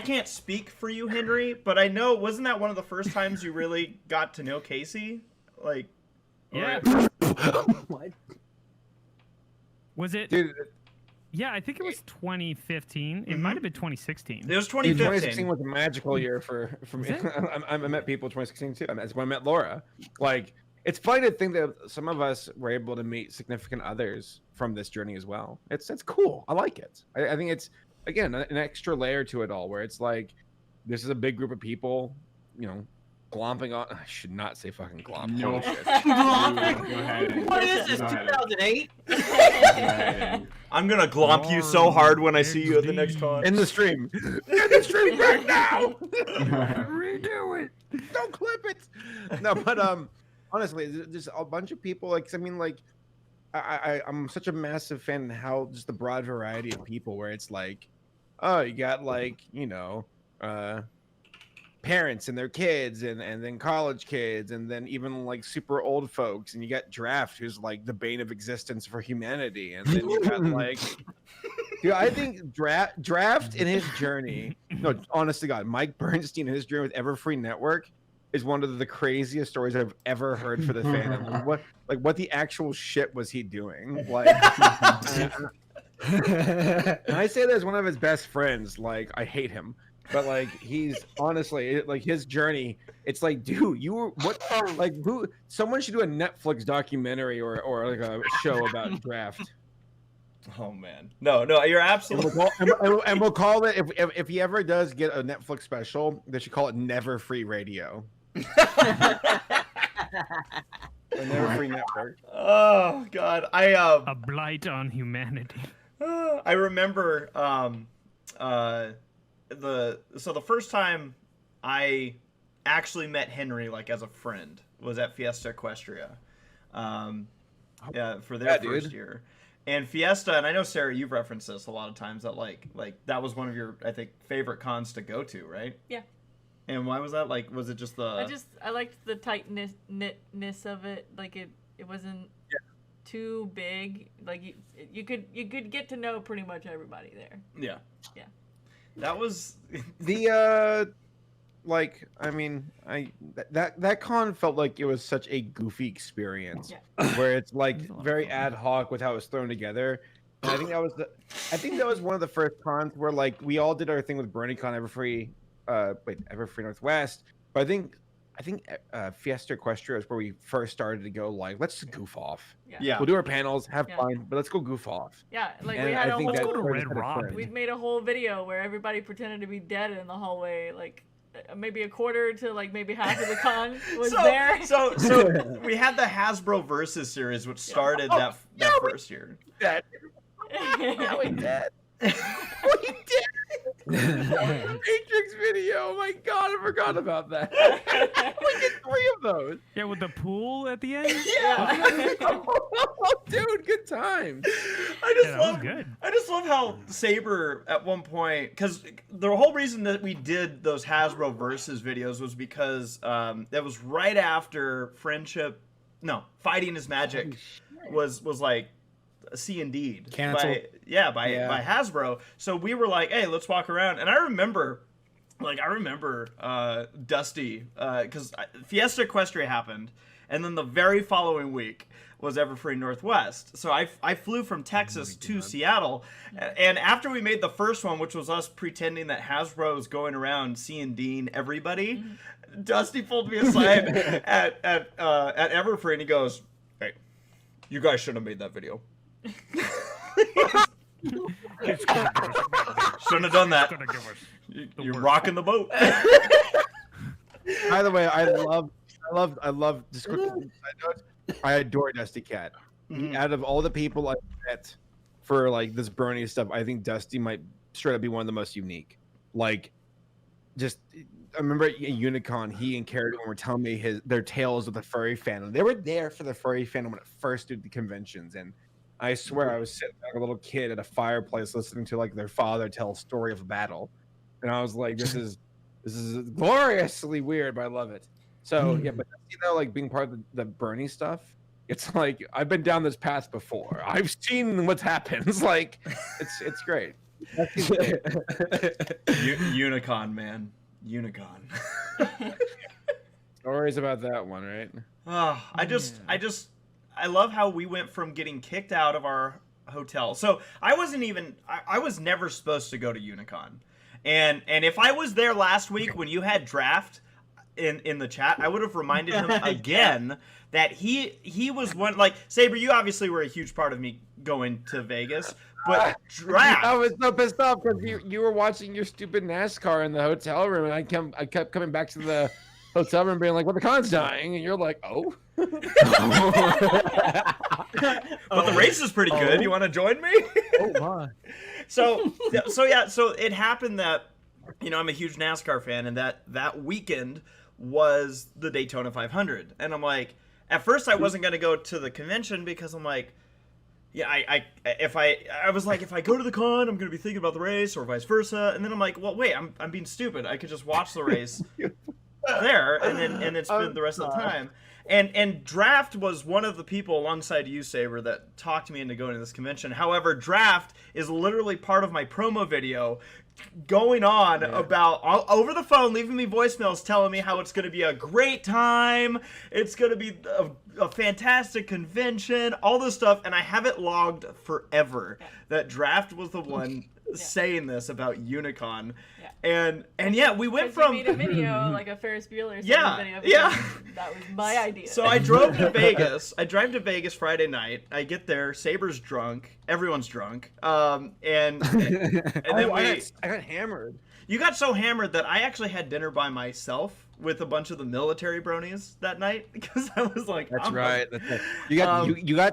can't speak for you, Henry, but I know, wasn't that one of the first times you really got to know Casey? Like, Yeah. What? Was it? Dude, Yeah, I think it was 2015. It might have been 2016. it was Dude, 2015. 2016 was a magical year for me. Was it? I met people in 2016 too. That's when I met Laura. Like, it's funny to think that some of us were able to meet significant others from this journey as well. It's cool. I like it. I think it's, again, an extra layer to it all, where it's like, this is a big group of people, glomping on. I should not say fucking glomp. No. Holy shit. What is this? 2008? I'm gonna glomp you so hard when I see you at the next con. In the stream. In the stream right now. Redo it. Don't clip it. No, but honestly, there's a bunch of people. I'm such a massive fan of how just the broad variety of people. Where it's like, oh, you got parents and their kids, and then college kids, and then even like super old folks, and you got Draft, who's like the bane of existence for humanity, and then you got dude, I think Draft in his journey, no, honest to God, Mike Bernstein in his journey with Everfree Network is one of the craziest stories I've ever heard for the fandom. What the actual shit was he doing? And I say that as one of his best friends. Like, I hate him. But he's honestly his journey. It's like, dude, who? Someone should do a Netflix documentary or like a show about Draft. Oh man, no, you're absolutely. And we'll call it, if he ever does get a Netflix special, they should call it Never Free Radio. Never Free Network. Oh God, A blight on humanity. I remember the first time I actually met Henry as a friend was at Fiesta Equestria, for their first year. And Fiesta, and I know Sarah, you've referenced this a lot of times, that like that was one of your, I think, favorite cons to go to, right? Yeah. And why was that? Was it just the? I liked the tightness of it. Like it wasn't too big. Like you could get to know pretty much everybody there. Yeah. Yeah. That was the that con felt like it was such a goofy experience, where it's very ad hoc with how it was thrown together. And I think that was one of the first cons where we all did our thing with BronyCon, Everfree Northwest. But I think Fiesta Equestria is where we first started to go let's just goof off. Yeah. We'll do our panels, have fun, but let's go goof off. Yeah, we And had I think let's that go to started Red Rock. friend. we made a whole video where everybody pretended to be dead in the hallway, maybe a quarter to maybe half of the con was there. So we had the Hasbro Versus series, which started that first year. Yeah, we did. We did. Matrix video. Oh my God, I forgot about that. We did 3 of those. Yeah, with the pool at the end. Yeah. Oh, dude, good times. I just love how Saber at one point, because the whole reason that we did those Hasbro Versus videos was because that was right after Fighting is Magic was C&D'd Canceled. by Hasbro. So we were like, hey, let's walk around. And I remember Dusty, because Fiesta Equestria happened, and then the very following week was Everfree Northwest. So I flew from Texas to Seattle, and after we made the first one, which was us pretending that Hasbro was going around C&D'ing everybody, Dusty pulled me aside at Everfree, and he goes, "Hey, you guys shouldn't have made that video. Shouldn't have done that. You're rocking the boat." By the way, I love just quick side note, I adore Dusty Cat. Out of all the people I met for like this Bernie stuff, I think Dusty might straight up be one of the most unique. Like, just I remember at Unicon, he and Carradine were telling me their tales with the furry fandom. They were there for the furry fandom when it first did the conventions, and I swear I was sitting like a little kid at a fireplace listening to like their father tell a story of a battle, and I was like, this is gloriously weird, but I love it. So yeah, but you know, like being part of the Bernie stuff, it's like I've been down this path before. I've seen what happens. Like it's great. Unicon, man. Unicon. Stories about that one, right? I love how we went from getting kicked out of our hotel. So I was never supposed to go to Unicon. And if I was there last week when you had draft in the chat, I would have reminded him again that he was one, like, Saber, you obviously were a huge part of me going to Vegas, but draft. I was so pissed off because you were watching your stupid NASCAR in the hotel room, and I kept coming back to the hotel room being like, "Well, the con's dying," and you're like, "Oh." But the race is pretty good. You want to join me? Oh my. So it happened that, you know, I'm a huge NASCAR fan, and that weekend was the Daytona 500, and I'm like, at first I wasn't gonna go to the convention because I'm like, yeah, I was like, if I go to the con, I'm gonna be thinking about the race, or vice versa, and then I'm like, well, wait, I'm being stupid. I could just watch the race there and then spend the rest of the time. And Draft was one of the people alongside you, Saber, that talked me into going to this convention. However, Draft is literally part of my promo video going on about over the phone, leaving me voicemails telling me how it's going to be a great time, it's going to be a fantastic convention, all this stuff, and I have it logged forever that Draft was the one saying this about Unicon. And yeah, we went from... You made a video, like a Ferris Bueller video. That was my idea. So I drove to Vegas. I drive to Vegas Friday night. I get there. Saber's drunk. Everyone's drunk. And then I got hammered. You got so hammered that I actually had dinner by myself with a bunch of the military bronies that night because I was like, That's right. You got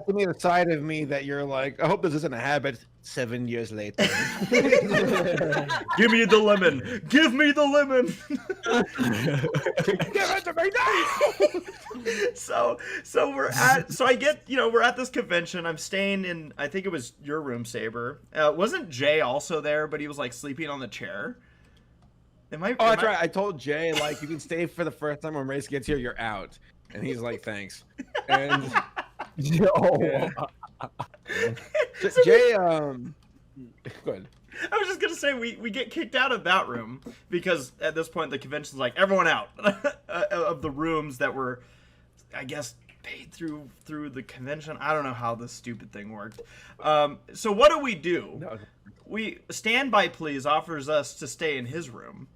to meet a side of me that you're like, I hope this isn't a habit 7 years later. Give me the lemon. Give me the lemon. Give it to me now. We're at this convention. I'm staying in, I think it was your room, Saber. Wasn't Jay also there, but he was like sleeping on the chair? That's right. I told Jay, like, you can stay for the first time when Race gets here, you're out. And he's like, thanks. And Jay, go ahead. I was just gonna say we get kicked out of that room because at this point the convention's like, everyone out of the rooms that were, I guess, paid through the convention. I don't know how this stupid thing worked. So what do? We Standby Please offers us to stay in his room.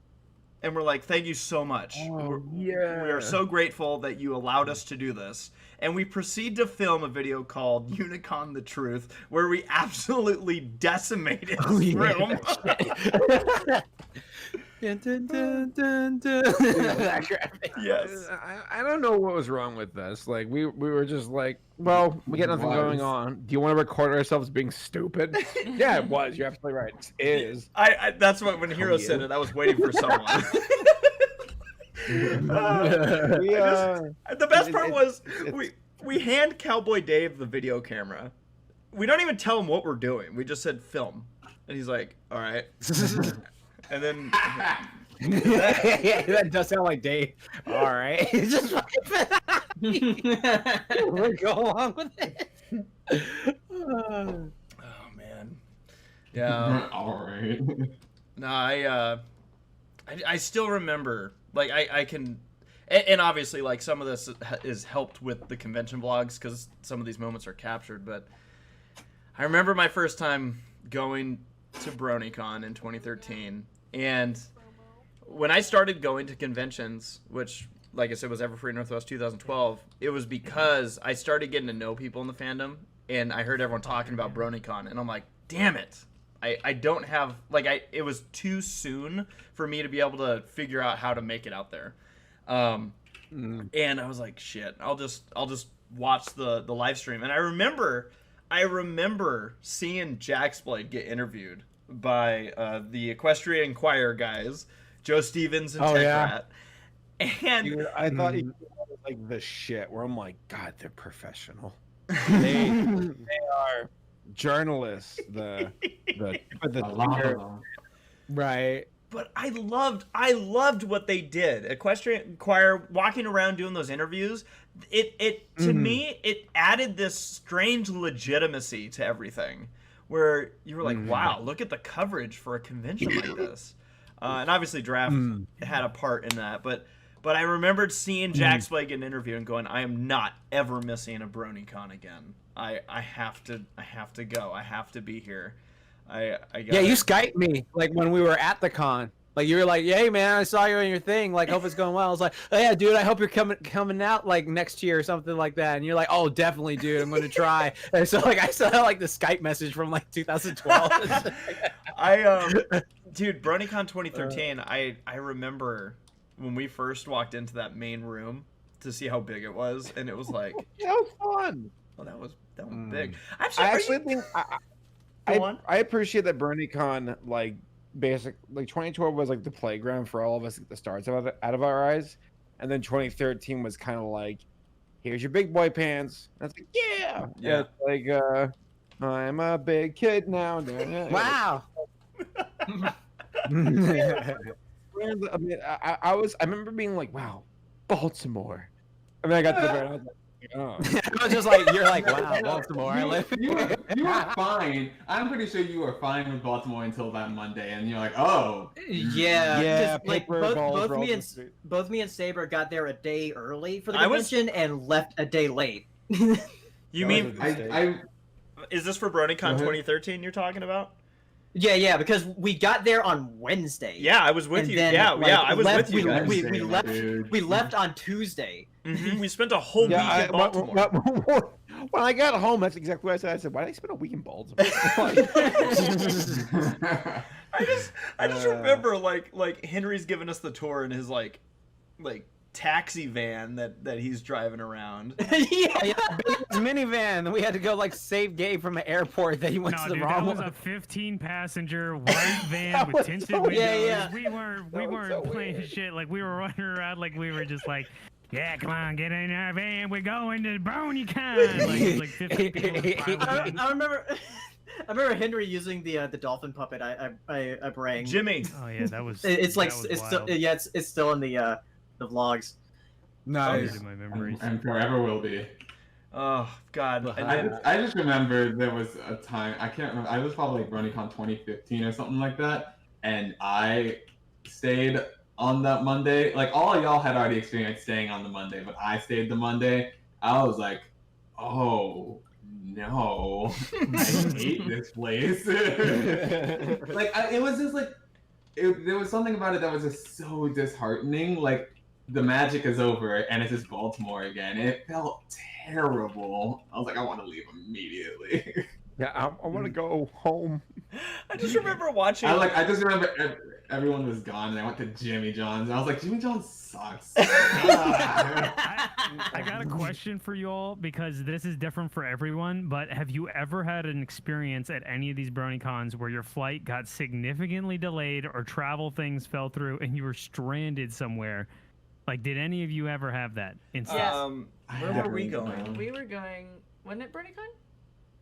And we're like, thank you so much. We are so grateful that you allowed us to do this. And we proceed to film a video called Unicon the Truth, where we absolutely decimated his room. Yes. I don't know what was wrong with this. Like, we were just like, well, we got nothing going on. Do you want to record ourselves being stupid? Yeah, it was. You're absolutely right. It is. That's what, when Hiro said it, I was waiting for someone. The best part was we hand Cowboy Dave the video camera. We don't even tell him what we're doing. We just said film. And he's like, all right. And then that does sound like Dave. All right, just we'll go along with it. Oh man, yeah. All right. No, I still remember. Like I can, And obviously, like, some of this is helped with the convention vlogs because some of these moments are captured. But I remember my first time going to BronyCon in 2013, and when I started going to conventions, which, like I said, was Everfree Northwest 2012, it was because I started getting to know people in the fandom, and I heard everyone talking about BronyCon, and I'm like, damn it. I don't have, like, it was too soon for me to be able to figure out how to make it out there. And I was like, shit, I'll just watch the live stream. And I remember seeing Jaxblade get interviewed by the Equestria Inquirer guys, Joe Stevens and Tech Rat. And Dude, I thought he was like the shit. Where I'm like, God, they're professional. They are journalists. Right. But I loved what they did. Equestrian Inquirer walking around doing those interviews. It to me, it added this strange legitimacy to everything, where you were like, wow, look at the coverage for a convention like this. And obviously Draft had a part in that, but I remembered seeing Jaxblade get an interview and going, I am not ever missing a BronyCon again. I have to go. I have to be here. I Yeah, you Skyped me like when we were at the con. Like you were like, "Hey man, I saw you on your thing. Like, hope it's going well." I was like, "Oh yeah, dude, I hope you're coming out like next year or something like that." And you're like, "Oh, definitely, dude. I'm gonna try." And so like I saw like the Skype message from like 2012. Dude, BronyCon 2013. I remember when we first walked into that main room to see how big it was, and it was like, that was fun. Oh, that was big. I actually think I appreciate that BronyCon, like, basic, like 2012 was like the playground for all of us at the starts out of our eyes, and then 2013 was kind of like, here's your big boy pants. That's like, yeah. It's like, I'm a big kid now. Wow. I mean, I remember being like, wow, Baltimore. I mean, I got to the very, I was like, oh. I was just like, you're like, wow, Baltimore. You were fine. I'm pretty sure you were fine with Baltimore until that Monday, and you're like, oh. Yeah, like paper balls both me and Saber got there a day early for the convention and left a day late. You mean I is this for BronyCon 2013 you're talking about? Yeah, because we got there on Wednesday. Yeah, I was with you. Then, yeah, like, I was with you guys. We left on Tuesday. We spent a whole week in Baltimore. When I got home, that's exactly what I said. I said, why did I spend a week in Baltimore? I just remember like Henry's giving us the tour in his like taxi van that he's driving around. yeah, his minivan. We had to go like save Gabe from an airport that he went to the wrong one. That was a 15-passenger white van with tinted windows. Yeah. We weren't playing shit. Like we were running around like we were just like, yeah, come on, get in our van. We're going to BronyCon. Like, it was like 50 people. I remember Henry using the dolphin puppet. I bring Jimmy. Oh yeah, that was. It's like that was it's wild. still it's still in the vlogs. Nice. In my memories. and forever will be. Oh God. I just remember there was a time, I can't remember, I was probably like BronyCon 2015 or something like that, and I stayed on that Monday. Like, all of y'all had already experienced staying on the Monday, but I stayed the Monday. I was like, oh no, I hate this place. Like, it was just like, there was something about it that was just so disheartening. Like, the magic is over and it's just Baltimore again. It felt terrible. I was like, I want to leave immediately. Yeah, I want to go home. I just remember watching. I just remember everyone was gone, and I went to Jimmy John's. And I was like, Jimmy John's sucks. I got a question for you all, because this is different for everyone, but have you ever had an experience at any of these BronyCons where your flight got significantly delayed or travel things fell through and you were stranded somewhere? Like, did any of you ever have that instance? Yes. Where were we going? We were going. Wasn't it BronyCon?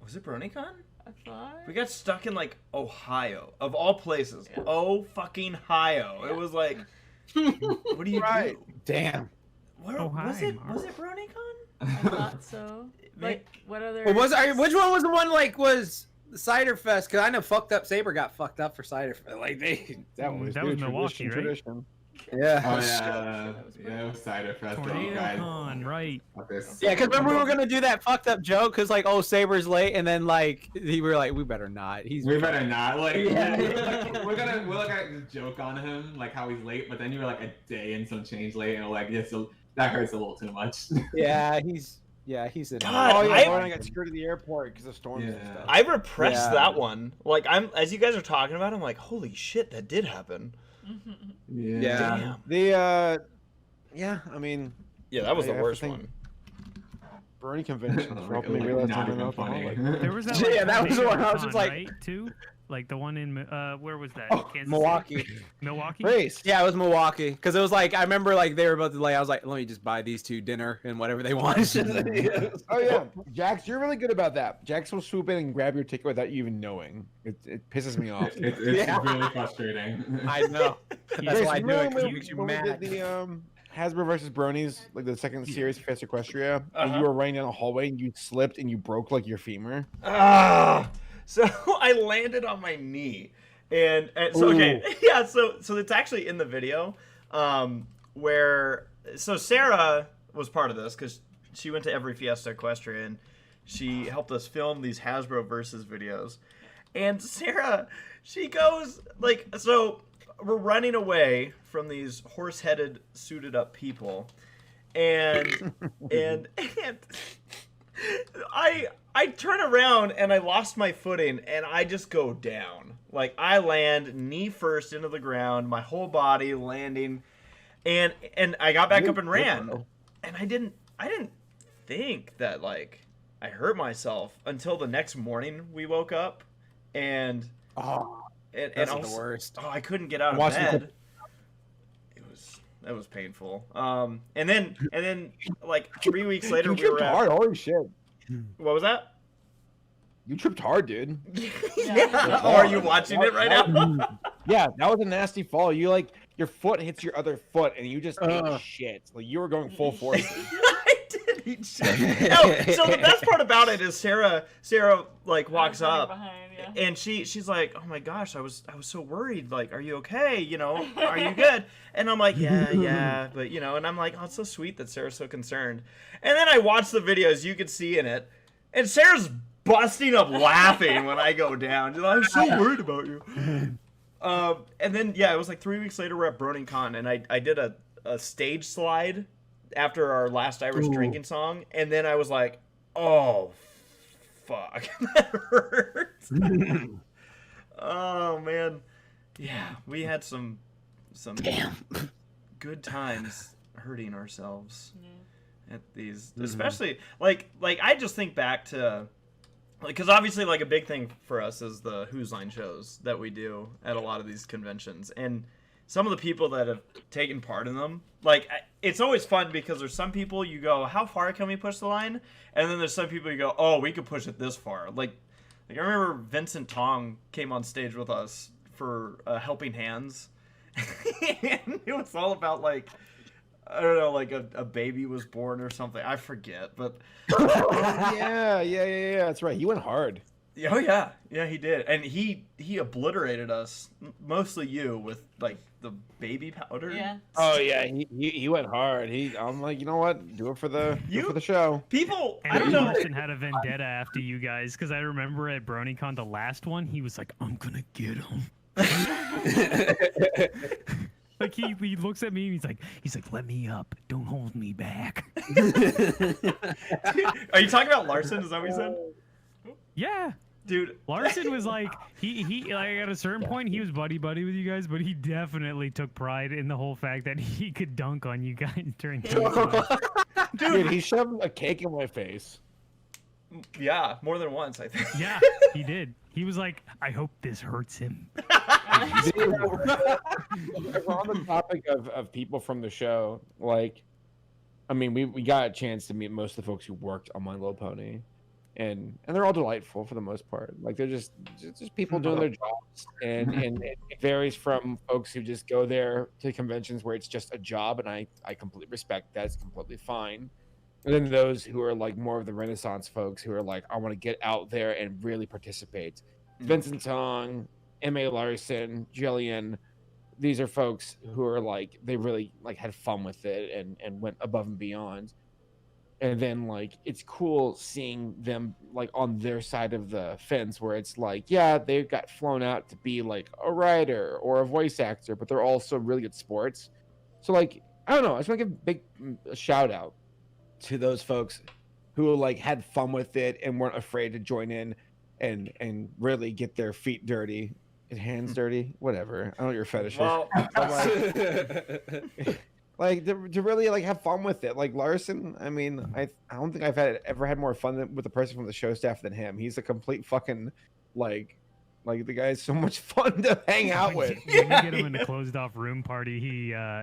Was it BronyCon? I thought. We got stuck in like Ohio, of all places. Yeah. Oh fucking Ohio! Yeah. It was like, what do you do? Damn. Where, was it BronyCon? I thought so. Like, what other? Which one was the one like was Cider Fest? Because I know fucked up Saber got fucked up for Cider Fest. Like that was Milwaukee, right? Tradition. Yeah. Oh yeah, yeah, it was cider fest. Tornado Guys. Con, right? Yeah, because remember we were gonna do that fucked up joke, cause like, oh, Saber's late, and then like we were like, we better not. We better not. Like, Yeah. we're gonna joke on him, like how he's late, but then you were like a day and some change late, and we're like, yeah, so that hurts a little too much. Yeah, he's in. God, Oh yeah, I- when I got screwed to the airport because of storms and Yeah. stuff. I repressed Yeah. that one. Like as you guys are talking about it, I'm like, holy shit, that did happen. Yeah. Damn. The yeah, I mean, Yeah, that was the I worst think- one. Bernie convention for helping me Like, realize not I'm an even funny. alcoholic. There was that. Yeah, that was the one I was just Con, like- right, too, like the one in where was that? Oh, Kansas Milwaukee. City? Milwaukee. Race. Yeah, it was Milwaukee, because it was like I remember like they were about to lay. I was like, let me just buy these two dinner and whatever they want. Oh yeah, Jax, you're really good about that. Jax will swoop in and grab your ticket without you even knowing. It pisses me off. It's Yeah. really frustrating. I know. That's Grace, why I do remember it, because it when- makes you when we mad. did the Hasbro versus Bronies, like the second series for Equestria, and Uh-huh. you were running down a hallway and you slipped and you broke like your femur. Ah, so I landed on my knee, and so okay, yeah, so it's actually in the video, where Sarah was part of this because she went to every Fiesta Equestria and she helped us film these Hasbro versus videos, and Sarah, she goes like, so we're running away from these horse-headed, suited-up people, and I turn around and I lost my footing and I just go down. Like I land knee first into the ground, my whole body landing, and I got back up and ran. And I didn't think that like I hurt myself until the next morning we woke up and Oh, and that's I the was, worst. oh, I couldn't get out of Watching bed. That was painful. And then like 3 weeks later You we were tripped at, hard. Holy shit! what was that? You tripped hard, dude. Yeah. Oh, are you watching it right now? Yeah, that was a nasty fall. You like your foot hits your other foot, and you just ate Ugh. shit. Like you were going full force. I did eat shit. No, so the best part about it is Sarah like walks running up behind, yeah. and she's like, "Oh my gosh, I was so worried. Like, are you okay? You know, are you good?" And I'm like, "Yeah, but you know," and I'm like, "Oh, it's so sweet that Sarah's so concerned." And then I watch the videos you could see in it, and Sarah's busting up laughing when I go down. She's like, "I'm so worried about you." And then yeah, it was like 3 weeks later we're at BronyCon and I did a stage slide after our last Irish drinking song, and then I was like, oh fuck, that hurts. Oh man, yeah, we had some good times hurting ourselves at these, especially like I just think back to. Like, because obviously, like, a big thing for us is the Who's Line shows that we do at a lot of these conventions. And some of the people that have taken part in them, like, it's always fun because there's some people you go, how far can we push the line? And then there's some people you go, oh, we could push it this far. Like I remember Vincent Tong came on stage with us for Helping Hands. And it was all about, like, I don't know, like a baby was born or something. I forget, but yeah. That's right. He went hard. oh yeah, he did, and he obliterated us, mostly you, with like the baby powder. Yeah. Oh yeah, he went hard. I'm like, you know what? Do it for the show. People, I And don't know. Austin had a vendetta after you guys because I remember at BronyCon the last one, he was like, "I'm gonna get him." Like he looks at me and he's like, "Let me up, don't hold me back." Are you talking about Larson? Is that what you said? Yeah, Dude, Larson was like he like at a certain point he was buddy with you guys, but he definitely took pride in the whole fact that he could dunk on you guys during the Dude, he shoved a cake in my face. yeah, more than once, I think. Yeah, he did. He was like, "I hope this hurts him." If we're on the topic of people from the show, like, I mean, we got a chance to meet most of the folks who worked on My Little Pony, and they're all delightful for the most part. Like, they're just people doing their jobs, and it varies from folks who just go there to conventions where it's just a job, and I completely respect that. It's completely fine. And then those who are like more of the Renaissance folks who are like, I want to get out there and really participate. Vincent Tong, M.A. Larson, Jillian, these are folks who are like they really like had fun with it and went above and beyond. And then like it's cool seeing them like on their side of the fence where it's like, yeah, they got flown out to be like a writer or a voice actor, but they're also really good sports. So like, I don't know, I just want to give a shout out to those folks who like had fun with it and weren't afraid to join in and really get their feet dirty and hands dirty, whatever. I don't know what your fetish is. Well, Like to really like have fun with it. Like Larson, I mean, I don't think I've ever had more fun with a person from the show staff than him. He's a complete fucking like the guy's so much fun to hang out with. When you get him in a closed off room party,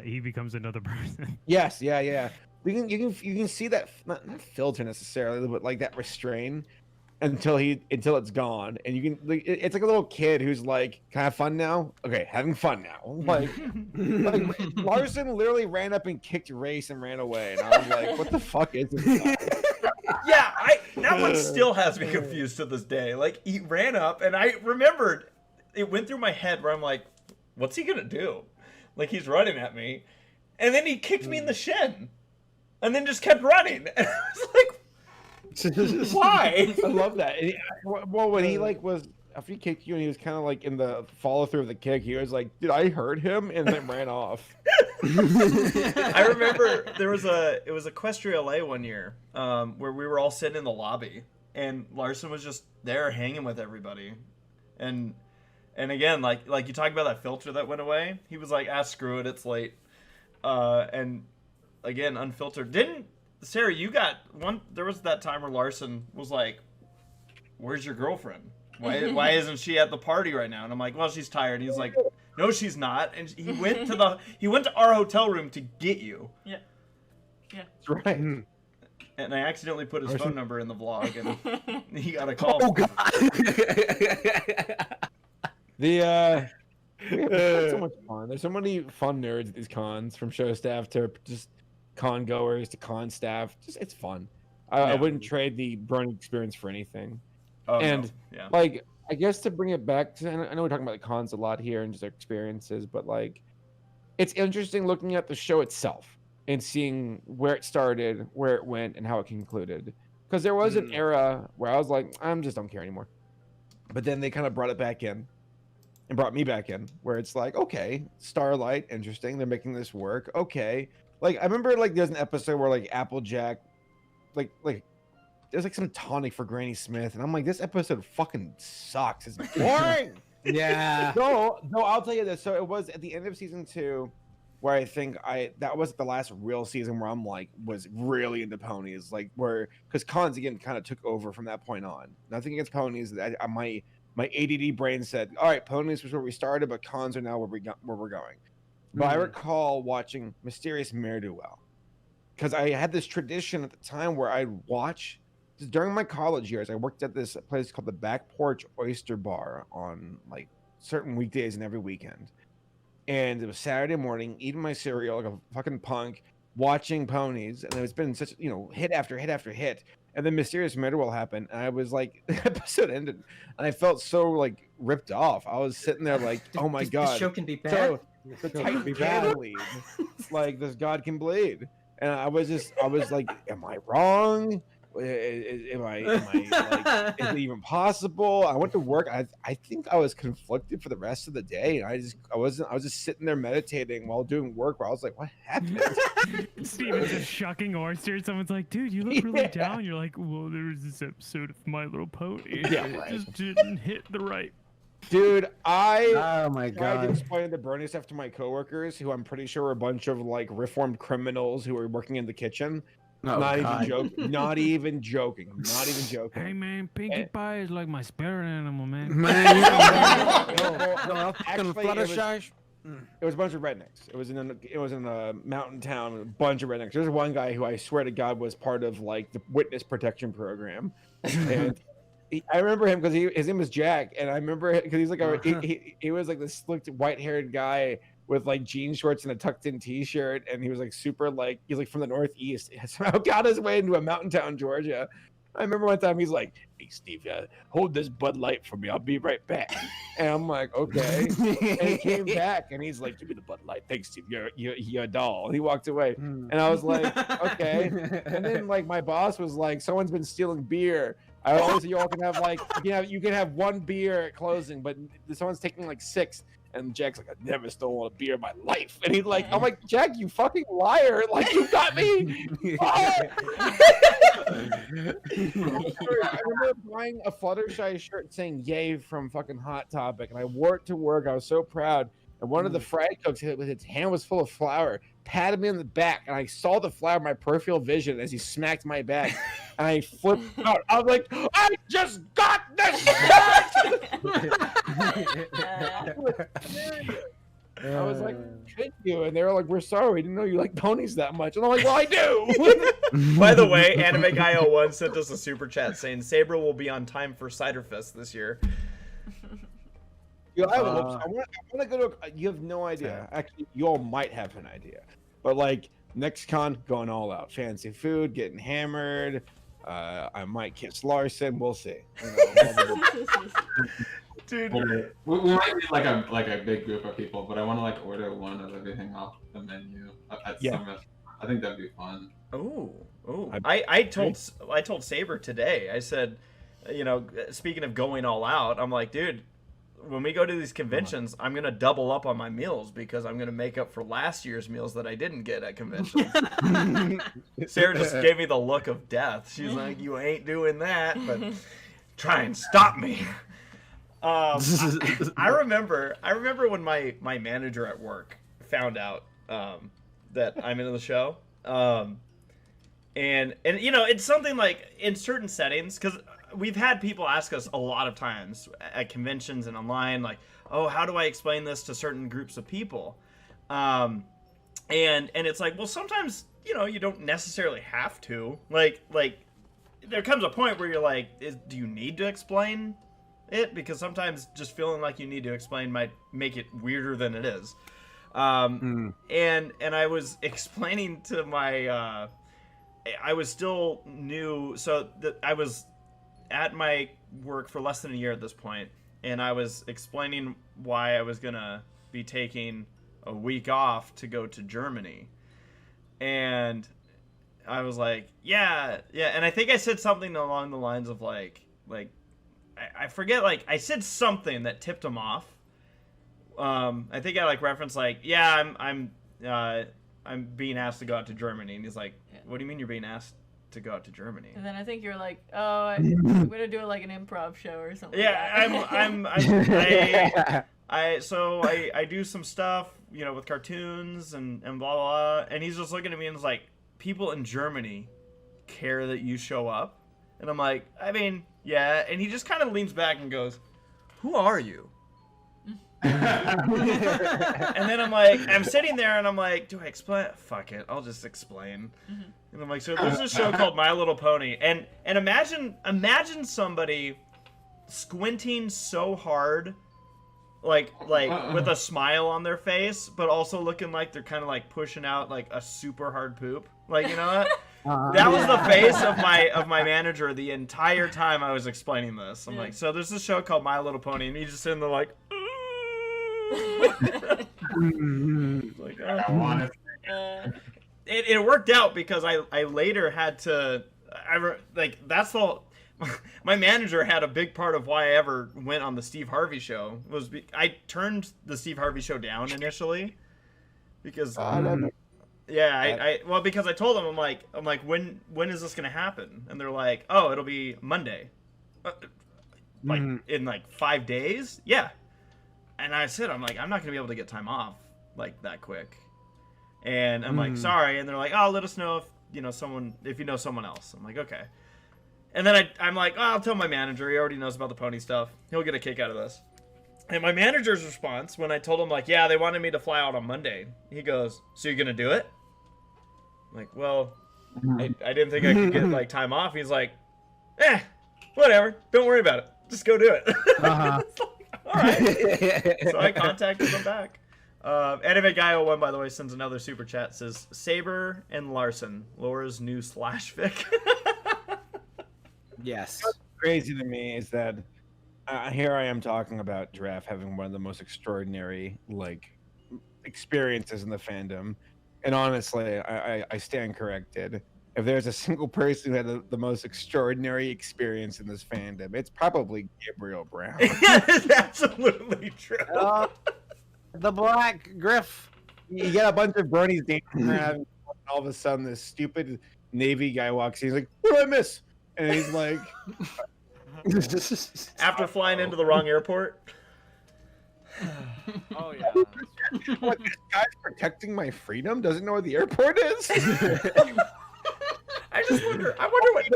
he becomes another person. Yes, yeah. You can see that not filter necessarily, but like that restraint until it's gone, and you can it's like a little kid who's like, can I have fun now? Okay, having fun now. Like Larson literally ran up and kicked Race and ran away, and I was like, what the fuck is this guy? Yeah, that one still has me confused to this day. Like he ran up, and I remembered it went through my head where I'm like, what's he gonna do? Like he's running at me, and then he kicked me in the shin, and then just kept running, and I was like, why? I love that. Well, when he like was after he kicked you and he was kind of like in the follow through of the kick, he was like, "Did I hurt him?" and then ran off. I remember it was Equestria LA one year where we were all sitting in the lobby and Larson was just there hanging with everybody, and again like you talk about that filter that went away. He was like, screw it, it's late, and again unfiltered. Sarah, you got one. There was that time where Larson was like, "Where's your girlfriend? Why isn't she at the party right now?" And I'm like, "Well, she's tired." He's like, "No, she's not." And he went to our hotel room to get you. Yeah. That's right. And I accidentally put his phone number in the vlog, and he got a call. Oh god. We have so much fun. There's so many fun nerds at these cons, from show staff to just con goers to con staff. Just it's fun. I wouldn't trade the burning experience for anything. Oh, and no. Yeah. like I guess to bring it back to, I know we're talking about the cons a lot here and just our experiences, but like it's interesting looking at the show itself and seeing where it started, where it went, and how it concluded. Because there was an era where I was like, I just don't care anymore. But then they kind of brought it back in and brought me back in, where it's like, okay, Starlight, interesting. They're making this work. Okay. Like, I remember, like, there's an episode where, like, Applejack, like, there's, like, some tonic for Granny Smith. And I'm like, this episode fucking sucks. It's boring. Yeah. No, I'll tell you this. So it was at the end of season 2 where I think that was the last real season where I'm, like, was really into ponies. Like, because cons, again, kind of took over from that point on. Nothing against ponies. My ADD brain said, all right, ponies was where we started, but cons are now where we're going. But I recall watching Mysterious Ne'er-Do-Well, because I had this tradition at the time where I'd watch, during my college years, I worked at this place called the Back Porch Oyster Bar on like certain weekdays and every weekend. And it was Saturday morning, eating my cereal like a fucking punk, watching ponies, and it's been such, hit after hit after hit. And then Mysterious Ne'er-Do-Well happened, and I was like, the episode ended, and I felt so like ripped off. I was sitting there like, oh my god, the show can be bad. So, the Titan can bleed. Like this god can bleed. And I was like, am I wrong? Am I like, is it even possible? I went to work. I think I was conflicted for the rest of the day. And I was just sitting there meditating while doing work where I was like, what happened? Steven's just shucking oysters. Someone's like, dude, you look really down. You're like, well, there was this episode of My Little Pony. Yeah, It right. just didn't hit the right. Dude, Oh my tried to god. explain the burning stuff to my coworkers, who I'm pretty sure were a bunch of like reformed criminals who were working in the kitchen. Oh, Not God. even joking. Not even joking. I'm not even joking. Hey, man, Pinkie Pie is like my spirit animal, man. Man, No, actually, Fluttershy. it was a bunch of rednecks. It was in a mountain town, a bunch of rednecks. There's one guy who I swear to God was part of like the witness protection program, and I remember him because his name was Jack, and I remember because he's like he was like this slicked white-haired guy with like jean shorts and a tucked-in T-shirt, and he was like super like he's like from the Northeast. He somehow got his way into a mountain town, Georgia. I remember one time he's like, "Hey Steve, hold this Bud Light for me. I'll be right back." And I'm like, "Okay." And he came back and he's like, "Give me the Bud Light. Thanks, Steve. You're a doll." And he walked away. And I was like, "Okay." And then like my boss was like, "Someone's been stealing beer. I always say you all can have like you can have one beer at closing, but someone's taking like 6." And Jack's like, "I've never stolen a beer in my life." And he's like, I'm like, "Jack, you fucking liar. Like, you got me." I remember buying a Fluttershy shirt saying "Yay" from fucking Hot Topic. And I wore it to work. I was so proud. And one of the fry cooks, with its hand was full of flour, patted me on the back. And I saw the flour in my peripheral vision as he smacked my back. And I flipped out. I was like, "I just got this shirt!" I was like, "Thank you." And they were like, "We're sorry. We didn't know you like ponies that much." And I'm like, "Well, I do." By the way, Anime Guy 01 sent us a super chat saying Saber will be on time for Ciderfest this year. I want to go to. You have no idea. Actually, you all might have an idea. But like next con, going all out, fancy food, getting hammered. I might kiss Larson. We'll see. Dude, we might be like a big group of people, but I want to like order one of everything off the menu at some restaurant. I think that'd be fun. Oh. I told Saber today. I said, speaking of going all out, I'm like, dude, when we go to these conventions, I'm gonna double up on my meals because I'm gonna make up for last year's meals that I didn't get at conventions. Sarah just gave me the look of death. She's like, "You ain't doing that, but try and stop me." I remember when my manager at work found out that I'm into the show, and it's something like in certain settings, because we've had people ask us a lot of times at conventions and online, like, "Oh, how do I explain this to certain groups of people?" And it's like, well, sometimes you don't necessarily have to. Like there comes a point where you're like, do you need to explain it? Because sometimes just feeling like you need to explain might make it weirder than it is. And I was explaining to my I was still new, so I was at my work for less than a year at this point, and I was explaining why I was gonna be taking a week off to go to Germany, and I was like, yeah, and I think I said something along the lines of like I forget, like I said something that tipped him off. I think I referenced yeah, I'm being asked to go out to Germany, and he's like, "What do you mean you're being asked to go out to Germany?" And then I think you're like, "Oh, I'm gonna do an improv show or something." Yeah, I do some stuff, with cartoons and blah blah. And he's just looking at me and is like, "People in Germany care that you show up?" And I'm like, "I mean, yeah." And he just kind of leans back and goes, "Who are you?" And then I'm sitting there and I'm like, do I explain? Fuck it, I'll just explain. And I'm like, so there's this show called My Little Pony, and imagine somebody squinting so hard, like with a smile on their face, but also looking like they're kind of like pushing out like a super hard poop, like that. That was the face of my manager the entire time I was explaining this. I'm like, so there's this show called My Little Pony, and he's just sitting there like. It worked out because I later had to my manager had a big part of why I ever went on the Steve Harvey show was I turned the Steve Harvey show down initially because because I told them I'm like when is this gonna happen, and they're like, "Oh, it'll be Monday," in 5 days. Yeah. And I said, I'm not going to be able to get time off that quick. And I'm like, sorry. And they're like, "Oh, let us know if you know someone else." I'm like, okay. And then I'm like, "Oh, I'll tell my manager. He already knows about the pony stuff. He'll get a kick out of this." And my manager's response when I told him yeah, they wanted me to fly out on Monday. He goes, "So you're going to do it?" I'm like, well, I didn't think I could get time off. He's like, whatever. Don't worry about it. Just go do it. All right. So I contacted them back. Anime Guy 01, by the way, sends another super chat. Says, "Saber and Larson, Laura's new /fic." Yes. What's crazy to me is that here I am talking about Giraffe having one of the most extraordinary experiences in the fandom, and honestly, I stand corrected. If there's a single person who had the most extraordinary experience in this fandom, it's probably Gabriel Brown. It's absolutely true. The Black Griff. You get a bunch of bronies dancing around, and all of a sudden, this stupid Navy guy walks in. He's like, "What did I miss?" And he's like, After flying into the wrong airport. Oh yeah. "What? This guy's protecting my freedom? Doesn't know where the airport is?" I just wonder. I wonder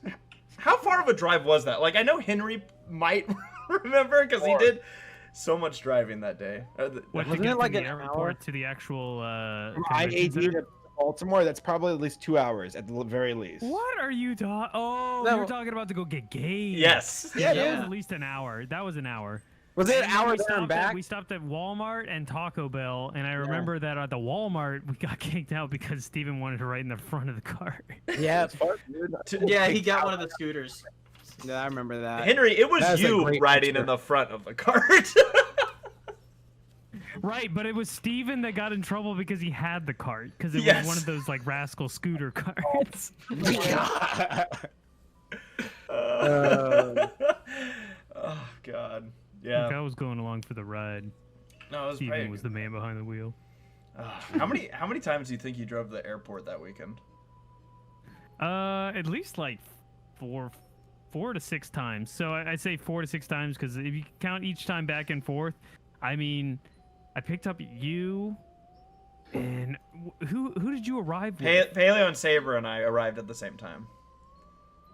what. How far of a drive was that? Like, I know Henry might remember because he did so much driving that day. What, to Wasn't get it like from the an airport hour? to the actual I convention center? to Baltimore. That's probably at least 2 hours at the very least. What are you talking? Oh, No. you're talking about to go get Gabe. Yes. Yeah, Yeah, that was at least an hour. That was an hour. Was it And an then hour we there and stopped back? We stopped at Walmart and Taco Bell, and I remember that at the Walmart we got kicked out because Steven wanted to ride in the front of the car. Yeah. Yeah, he got one of the scooters. Yeah, I remember that. Henry, it was That was a you great riding picture. in the front of the cart. Right, but it was Steven that got in trouble because he had the cart, because it Yes. was one of those like rascal scooter carts. Oh God. Yeah. I was going along for the ride. No, it was Steven great. was the man behind the wheel. How many times do you think you drove to the airport that weekend? At least like four to six times. So I'd say 4 to 6 times, because if you count each time back and forth, I mean, I picked up you, and who did you arrive with? Paleo and Saber and I arrived at the same time.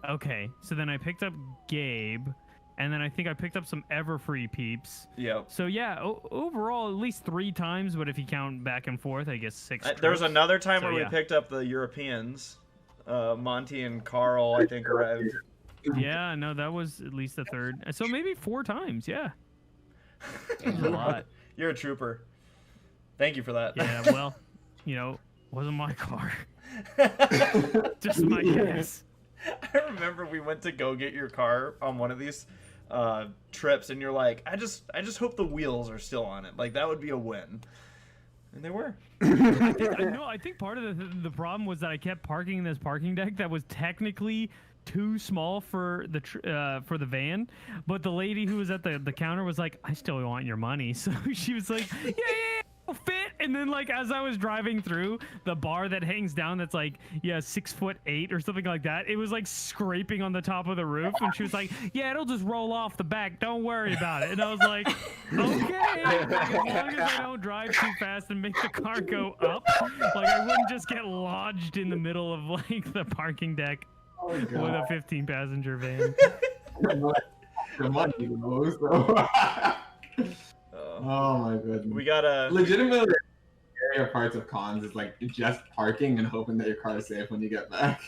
Okay, so then I picked up Gabe, and then I think I picked up some Everfree peeps. Yep. So yeah, overall at least 3 times, but if you count back and forth, I guess 6. There was trips. another time So, where we yeah. picked up the Europeans. Monty and Carl, I think, arrived. Yeah, no, that was at least the 3rd. So maybe 4 times, yeah. That was a lot. You're a trooper. Thank you for that. Yeah, well, wasn't my car. Just my guess. I remember we went to go get your car on one of these trips, and you're like, I just hope the wheels are still on it. Like, that would be a win. And they were. I think part of the problem was that I kept parking in this parking deck that was technically too small for the van, but the lady who was at the counter was like, I still want your money. So she was like, yeah, it'll fit. And then, like, as I was driving through the bar that hangs down, that's like 6'8" or something like that, it was like scraping on the top of the roof, and she was like, yeah, it'll just roll off the back, don't worry about it. And I was like, okay, as long as I don't drive too fast and make the car go up, like, I wouldn't just get lodged in the middle of like the parking deck with a 15-passenger van. The money, though. Oh my goodness. We got a. Legitimately, area parts of cons is like just parking and hoping that your car is safe when you get back.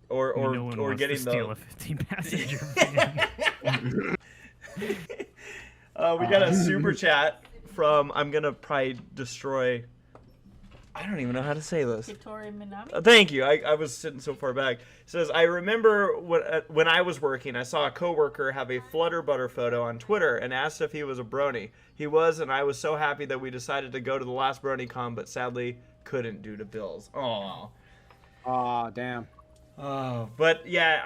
Or No one or wants getting to steal the. a 15-passenger van. We got a super chat from. I'm gonna probably destroy. I don't even know how to say this. Kitori Minami? Thank you. I was sitting so far back. It says, I remember when I was working, I saw a coworker have a Flutter Butter photo on Twitter and asked if he was a brony. He was, and I was so happy that we decided to go to the last BronyCon, but sadly couldn't due to bills. Aww. Aw, damn. Oh, but yeah,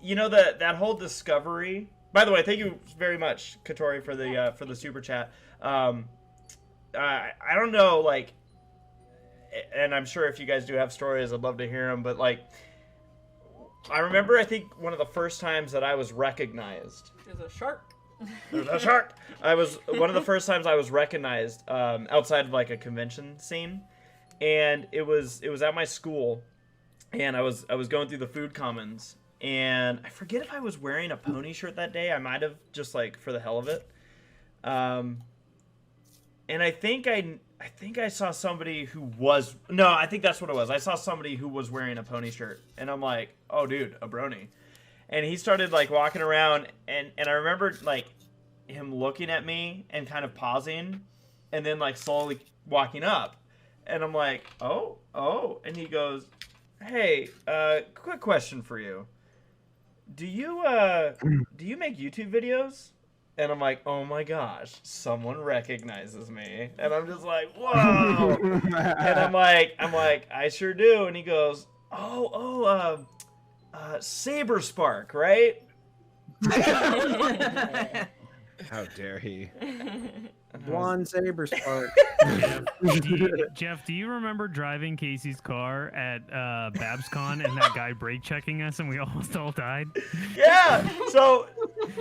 that whole discovery. By the way, thank you very much, Katori, for the super chat. I don't know, like, and I'm sure if you guys do have stories, I'd love to hear them. But like, I remember, I think one of the first times that I was recognized. There's a shark. There's a shark. I was one of the first times I was recognized outside of like a convention scene, and it was at my school, and I was going through the food commons, and I forget if I was wearing a pony shirt that day. I might have, just like for the hell of it, and I think I saw somebody who was I think that's what it was. I saw somebody who was wearing a pony shirt, and I'm like, oh dude, a brony. And he started like walking around, and I remember like him looking at me and kind of pausing, and then like slowly walking up, and I'm like, oh, and he goes, hey, quick question for you. Do you make YouTube videos? And I'm like, oh my gosh, someone recognizes me. And I'm just like, whoa. And I'm like, I sure do. And he goes, Saberspark, right? How dare he? One Saberspark. Jeff, do you remember driving Casey's car at BabsCon and that guy brake checking us and we almost all died? Yeah. So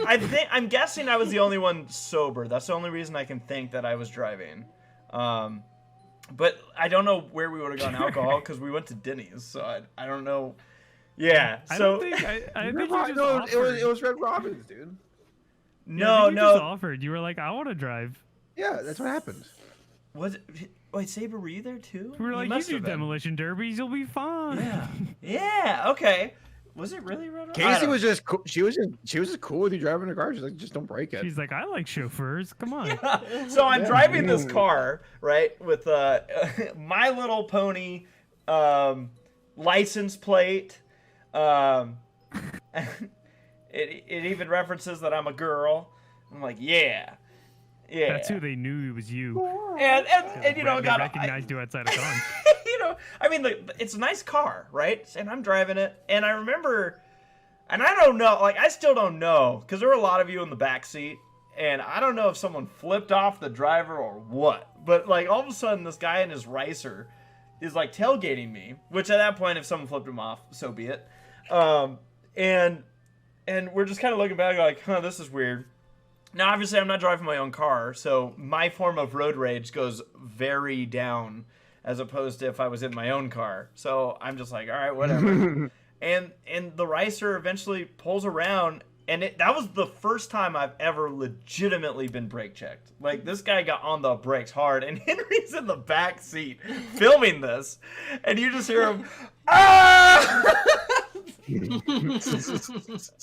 I'm guessing I was the only one sober. That's the only reason I can think that I was driving. But I don't know where we would have gotten alcohol because we went to Denny's. So I don't know. Yeah. So I think you just No, offered. it was Red Robin's, dude. no. You just offered. You were like, I want to drive. Yeah, that's what happened. Was it? Wait, Saber, were you there too? We were like, you must do have been. demolition derbies, you'll be fine. Yeah. Yeah. Okay. Was it really Red Robin? Casey was just cool. She was just cool with you driving a car. She's like, just don't break it. She's like, I like chauffeurs. Come on. Yeah. So I'm driving this car, right, with My Little Pony license plate. It even references that I'm a girl. I'm like, yeah. That's who they knew it was you. And you know, they recognized you outside of con. You know, I mean, it's a nice car, right? And I'm driving it, and I remember, and I don't know, like, I still don't know, because there were a lot of you in the back seat, and I don't know if someone flipped off the driver or what, but, like, all of a sudden, this guy in his Ricer is, like, tailgating me, which at that point, if someone flipped him off, so be it. And we're just kind of looking back, like, huh, this is weird. Now, obviously, I'm not driving my own car, so my form of road rage goes very down as opposed to if I was in my own car. So I'm just like, all right, whatever. and the Ricer eventually pulls around, and that was the first time I've ever legitimately been brake checked. Like, this guy got on the brakes hard, and Henry's in the back seat filming this, and you just hear him, ah!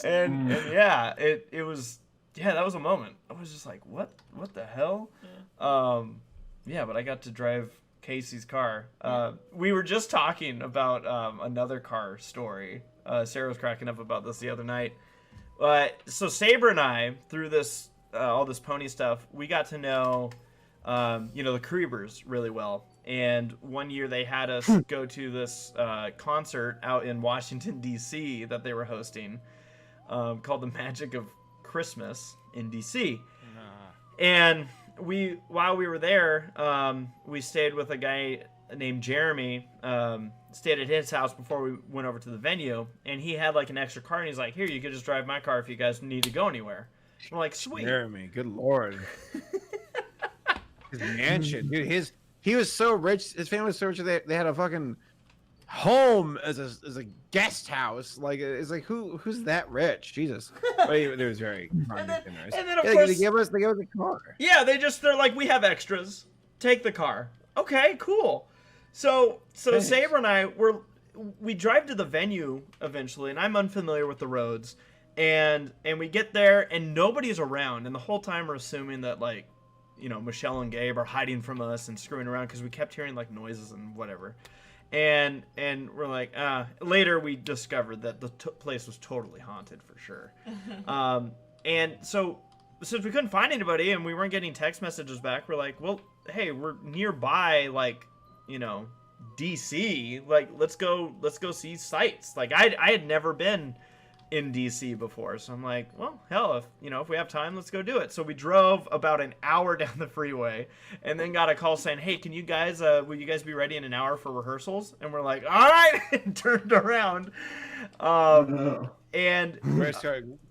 and yeah, it was... Yeah, that was a moment. I was just like, what the hell? Yeah, but I got to drive Casey's car. We were just talking about another car story. Sarah was cracking up about this the other night. So Saber and I, through this all this pony stuff, we got to know the Kriebers really well. And one year they had us go to this concert out in Washington, D.C. that they were hosting called The Magic of Christmas in DC. And while we were there, we stayed with a guy named Jeremy, stayed at his house before we went over to the venue, and he had like an extra car, and he's like, here, you could just drive my car if you guys need to go anywhere. I'm like, sweet. Jeremy, good lord. His mansion, dude, he was so rich, his family was so rich, they had a fucking home as a guest house. Like, it's like, who's that rich? Jesus. But it was very and then of yeah, course they gave us a car. Yeah, they're like, we have extras, take the car. Okay, cool. So Thanks. Saber and I we drive to the venue eventually, and I'm unfamiliar with the roads, and we get there and nobody's around, and the whole time we're assuming that, like, Michelle and Gabe are hiding from us and screwing around because we kept hearing like noises and whatever. And we're like, later we discovered that the place was totally haunted for sure. And so since we couldn't find anybody and we weren't getting text messages back, we're like, well, hey, we're nearby, like, DC, like, let's go see sights. Like, I had never been in DC before, so I'm like, well, hell, if we have time, let's go do it. So we drove about an hour down the freeway and then got a call saying, hey, can you guys will you guys be ready in an hour for rehearsals? And we're like, all right. And turned around, and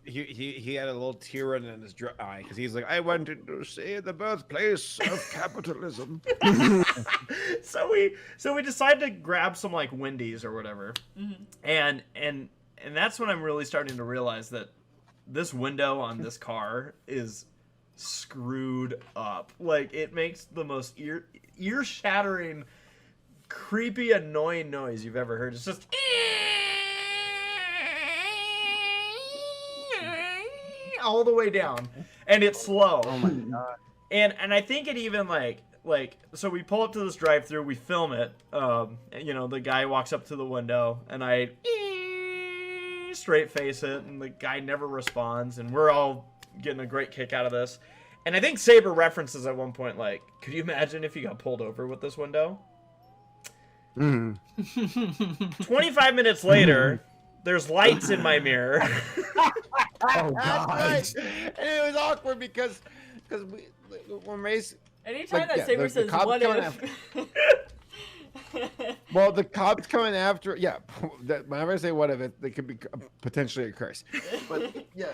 he had a little tear in his eye because he's like, I wanted to see the birthplace of capitalism. so we decided to grab some like Wendy's or whatever. And that's when I'm really starting to realize that this window on this car is screwed up. Like, it makes the most ear-shattering, creepy, annoying noise you've ever heard. It's just all the way down, and it's slow. Oh my god. And I think it even like like, so we pull up to this drive-through, we film it. And, you know, the guy walks up to the window, and I straight face it, and the guy never responds, and we're all getting a great kick out of this. And I think Saber references at one point, like, could you imagine if you got pulled over with this window? 25 minutes later, there's lights in my mirror. Oh god! And it was awkward because when Mace. Anytime that Saber says what if. Well, the cops coming after. Yeah, whenever I say what if, it could be potentially a curse. But yeah,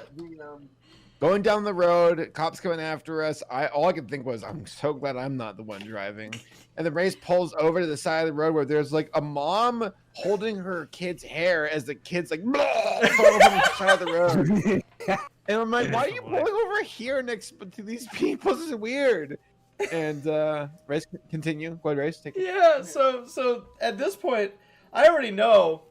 going down the road, cops coming after us. All I could think was, I'm so glad I'm not the one driving. And the race pulls over to the side of the road where there's like a mom holding her kid's hair as the kid's like falling on the side of the road. And I'm like, why are you pulling over here next to these people? This is weird. And race, continue. Go ahead, race. Take it. Yeah. So at this point, I already know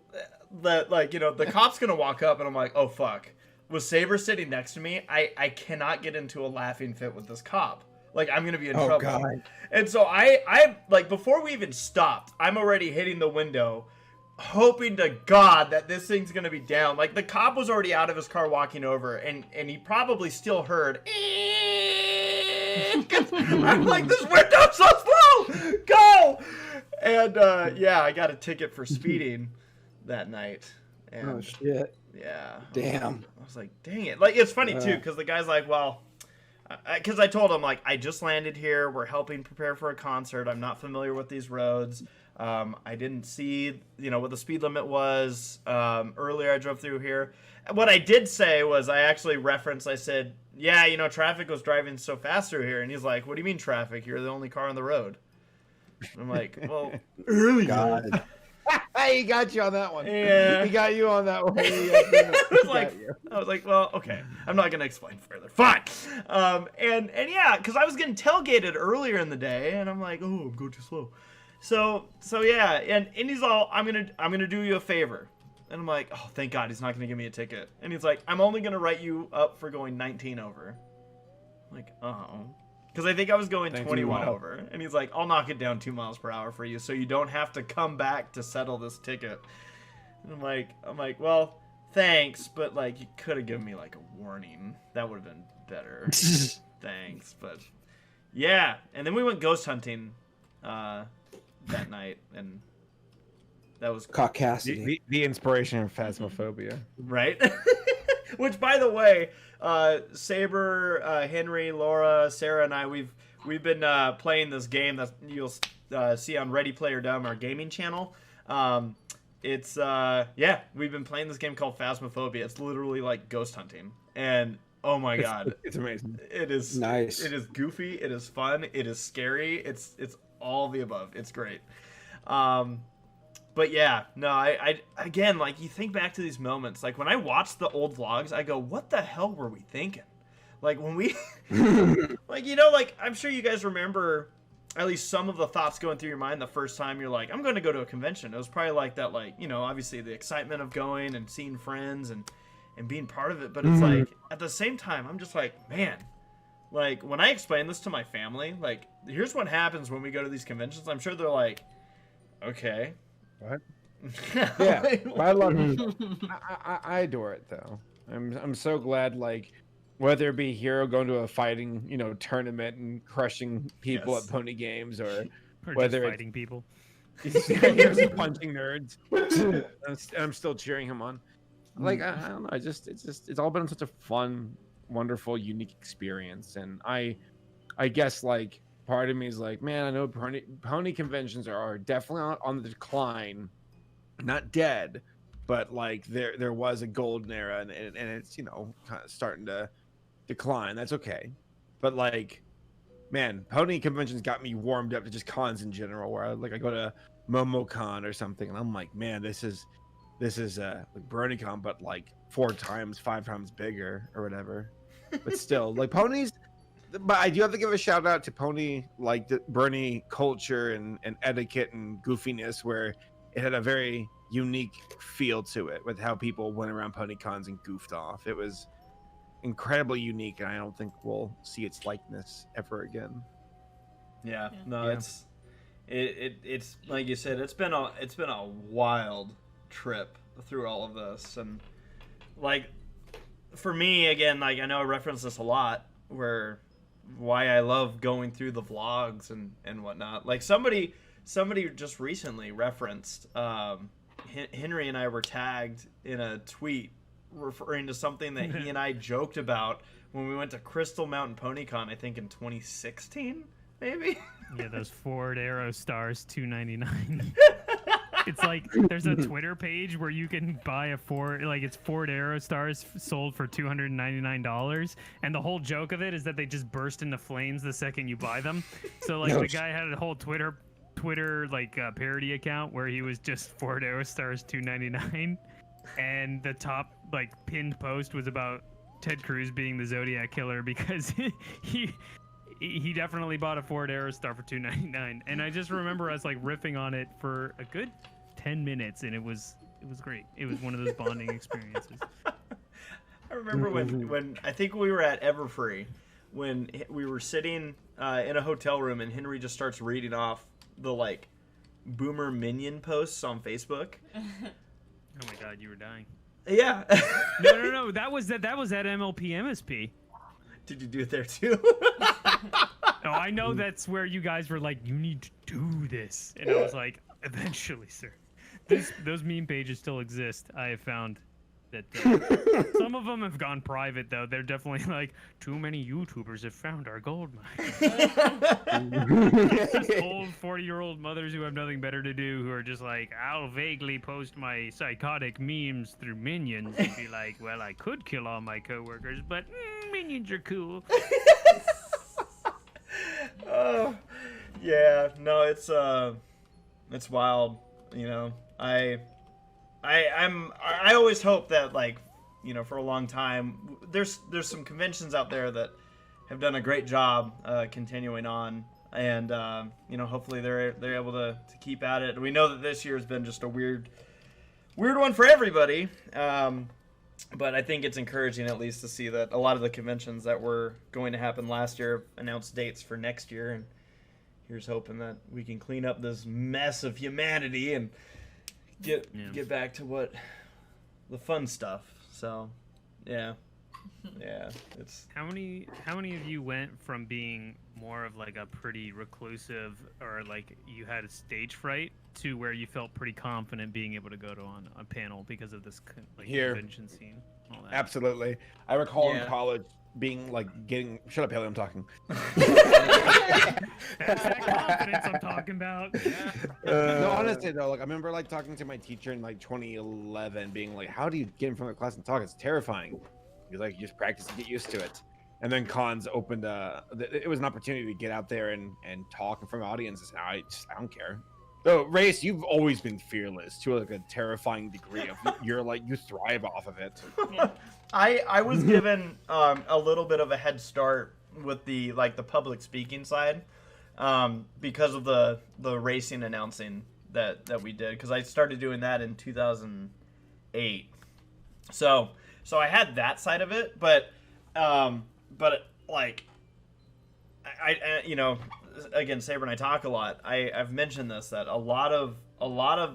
that, like, you know, the cop's gonna walk up, and I'm like, oh fuck. With Saber sitting next to me, I cannot get into a laughing fit with this cop. Like, I'm gonna be in trouble. God. And so I like, before we even stopped, I'm already hitting the window, hoping to God that this thing's gonna be down. Like, the cop was already out of his car walking over, and he probably still heard. I'm like, this window's so slow. Go. And yeah, I got a ticket for speeding that night. And, oh shit. Yeah. Damn. I was like, dang it. Like, it's funny too, because the guy's like, well, because I told him, like, I just landed here. We're helping prepare for a concert. I'm not familiar with these roads. I didn't see, you know, what the speed limit was. Earlier I drove through here. What I did say was, I actually referenced, I said, yeah, you know, traffic was driving so fast through here. And he's like, what do you mean traffic? You're the only car on the road. I'm like, well, earlier. God. He got you on that one. Yeah. He got you on that one. I was like, well, okay. I'm not gonna explain further. Fine. And yeah, because I was getting tailgated earlier in the day, and I'm like, oh, I'm going too slow. So yeah, and he's all, I'm gonna do you a favor. And I'm like, oh, thank God he's not gonna give me a ticket. And he's like, I'm only gonna write you up for going 19 over. I'm like, because I think I was going 21 over. And he's like, I'll knock it down 2 miles per hour for you, so you don't have to come back to settle this ticket. And I'm like, well, thanks, but like, you could have given me like a warning. That would have been better. Thanks, but yeah. And then we went ghost hunting that night, and that was Caucasity. The inspiration of Phasmophobia. Right? Which, by the way, Saber, Henry, Laura, Sarah, and I, we've been playing this game that you'll see on Ready Player Dumb, our gaming channel. It's yeah, we've been playing this game called Phasmophobia. It's literally like ghost hunting, and oh my god, it's amazing. It is nice. It is goofy. It is fun. It is scary. It's all the above. It's great. But yeah, no, I again, like, you think back to these moments, like when I watch the old vlogs, I go, what the hell were we thinking? Like when we, like, you know, like, I'm sure you guys remember at least some of the thoughts going through your mind the first time you're like, I'm going to go to a convention. It was probably like that, like, you know, obviously the excitement of going and seeing friends and being part of it. But it's like, at the same time, I'm just like, man, like when I explain this to my family, like, here's what happens when we go to these conventions. I'm sure they're like, okay. What? Yeah, I love it. I adore it though. I'm so glad, like, whether it be Hero going to a fighting, you know, tournament and crushing people at pony games, or whether just fighting people, Hero's punching nerds. I'm still cheering him on. Like, I don't know. It's all been such a fun, wonderful, unique experience, and I guess, like, part of me is like, man, I know pony conventions are definitely on the decline, not dead, but like there was a golden era, and it's, you know, kind of starting to decline. That's okay, but like, man, pony conventions got me warmed up to just cons in general, where I go to MomoCon or something, and I'm like, man, this is like BronyCon, but like 4 times, 5 times bigger or whatever. But still, like, ponies. But I do have to give a shout out to pony, like, the Bernie culture and etiquette and goofiness, where it had a very unique feel to it with how people went around pony cons and goofed off. It was incredibly unique, and I don't think we'll see its likeness ever again. Yeah. Yeah. No, Yeah. it's like you said, it's been a wild trip through all of this, and like for me again, like I know I reference this a lot, why I love going through the vlogs and whatnot. Like somebody just recently referenced Henry and I were tagged in a tweet referring to something that he and I joked about when we went to Crystal Mountain PonyCon, I think in 2016, maybe. Yeah, those Ford Aerostars $299. It's like there's a Twitter page where you can buy a Ford, like it's Ford Aerostars sold for $299, and the whole joke of it is that they just burst into flames the second you buy them. So like the guy had a whole Twitter like parody account where he was just Ford Aerostars $299, and the top like pinned post was about Ted Cruz being the Zodiac killer because he definitely bought a Ford Aerostar for $299, and I just remember us like riffing on it for a good 10 minutes, and it was great. It was one of those bonding experiences. I remember when I think we were at Everfree, when we were sitting in a hotel room, and Henry just starts reading off the like boomer minion posts on Facebook. Oh my god, you were dying. Yeah. No. That was at MLP MSP. Did you do it there too? No, I know that's where you guys were like, you need to do this, and I was like, eventually, sir. Those meme pages still exist. I have found that some of them have gone private, though. They're definitely like, too many YouTubers have found our gold mine. It's just old 40-year-old mothers who have nothing better to do, who are just like, I'll vaguely post my psychotic memes through minions and be like, well, I could kill all my coworkers, but minions are cool. Yeah, no, it's wild. You know, I always hope that, like, you know, for a long time, there's some conventions out there that have done a great job continuing on, and you know, hopefully they're able to keep at it. We know that this year has been just a weird one for everybody, but I think it's encouraging at least to see that a lot of the conventions that were going to happen last year announced dates for next year, and here's hoping that we can clean up this mess of humanity and get back to what the fun stuff. So, yeah, it's. How many of you went from being more of like a pretty reclusive, or like you had a stage fright, to where you felt pretty confident being able to go to on a panel because of this convention scene? All that. Absolutely. I recall in college being like shut up, Haley, I'm talking. That's that confidence I'm talking about. No, honestly though, like I remember like talking to my teacher in like 2011, being like, "How do you get in front of the class and talk? It's terrifying." He's like, "You just practice and get used to it." And then cons opened. It was an opportunity to get out there and talk in front of audiences. And I don't care. So, Race, you've always been fearless to like a terrifying degree. You're like, you thrive off of it. Yeah. I was given a little bit of a head start with the public speaking side because of the racing announcing that we did, because I started doing that in 2008. So I had that side of it, but like I you know, again, Saber and I talk a lot. I've mentioned this, that a lot of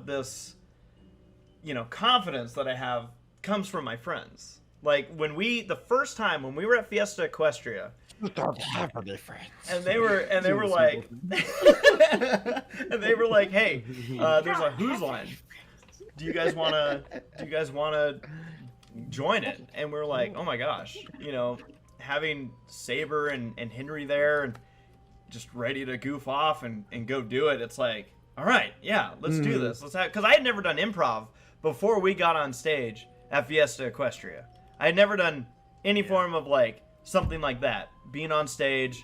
this, you know, confidence that I have comes from my friends. Like the first time when we were at Fiesta Equestria, and they were like, and they were like, hey, there's a Who's line. Do you guys wanna join it? And we're like, oh my gosh, you know, having Saber and Henri there and just ready to goof off and go do it. It's like, all right, yeah, let's do this. Because I had never done improv before we got on stage at Fiesta Equestria. I had never done any form of like something like that. Being on stage,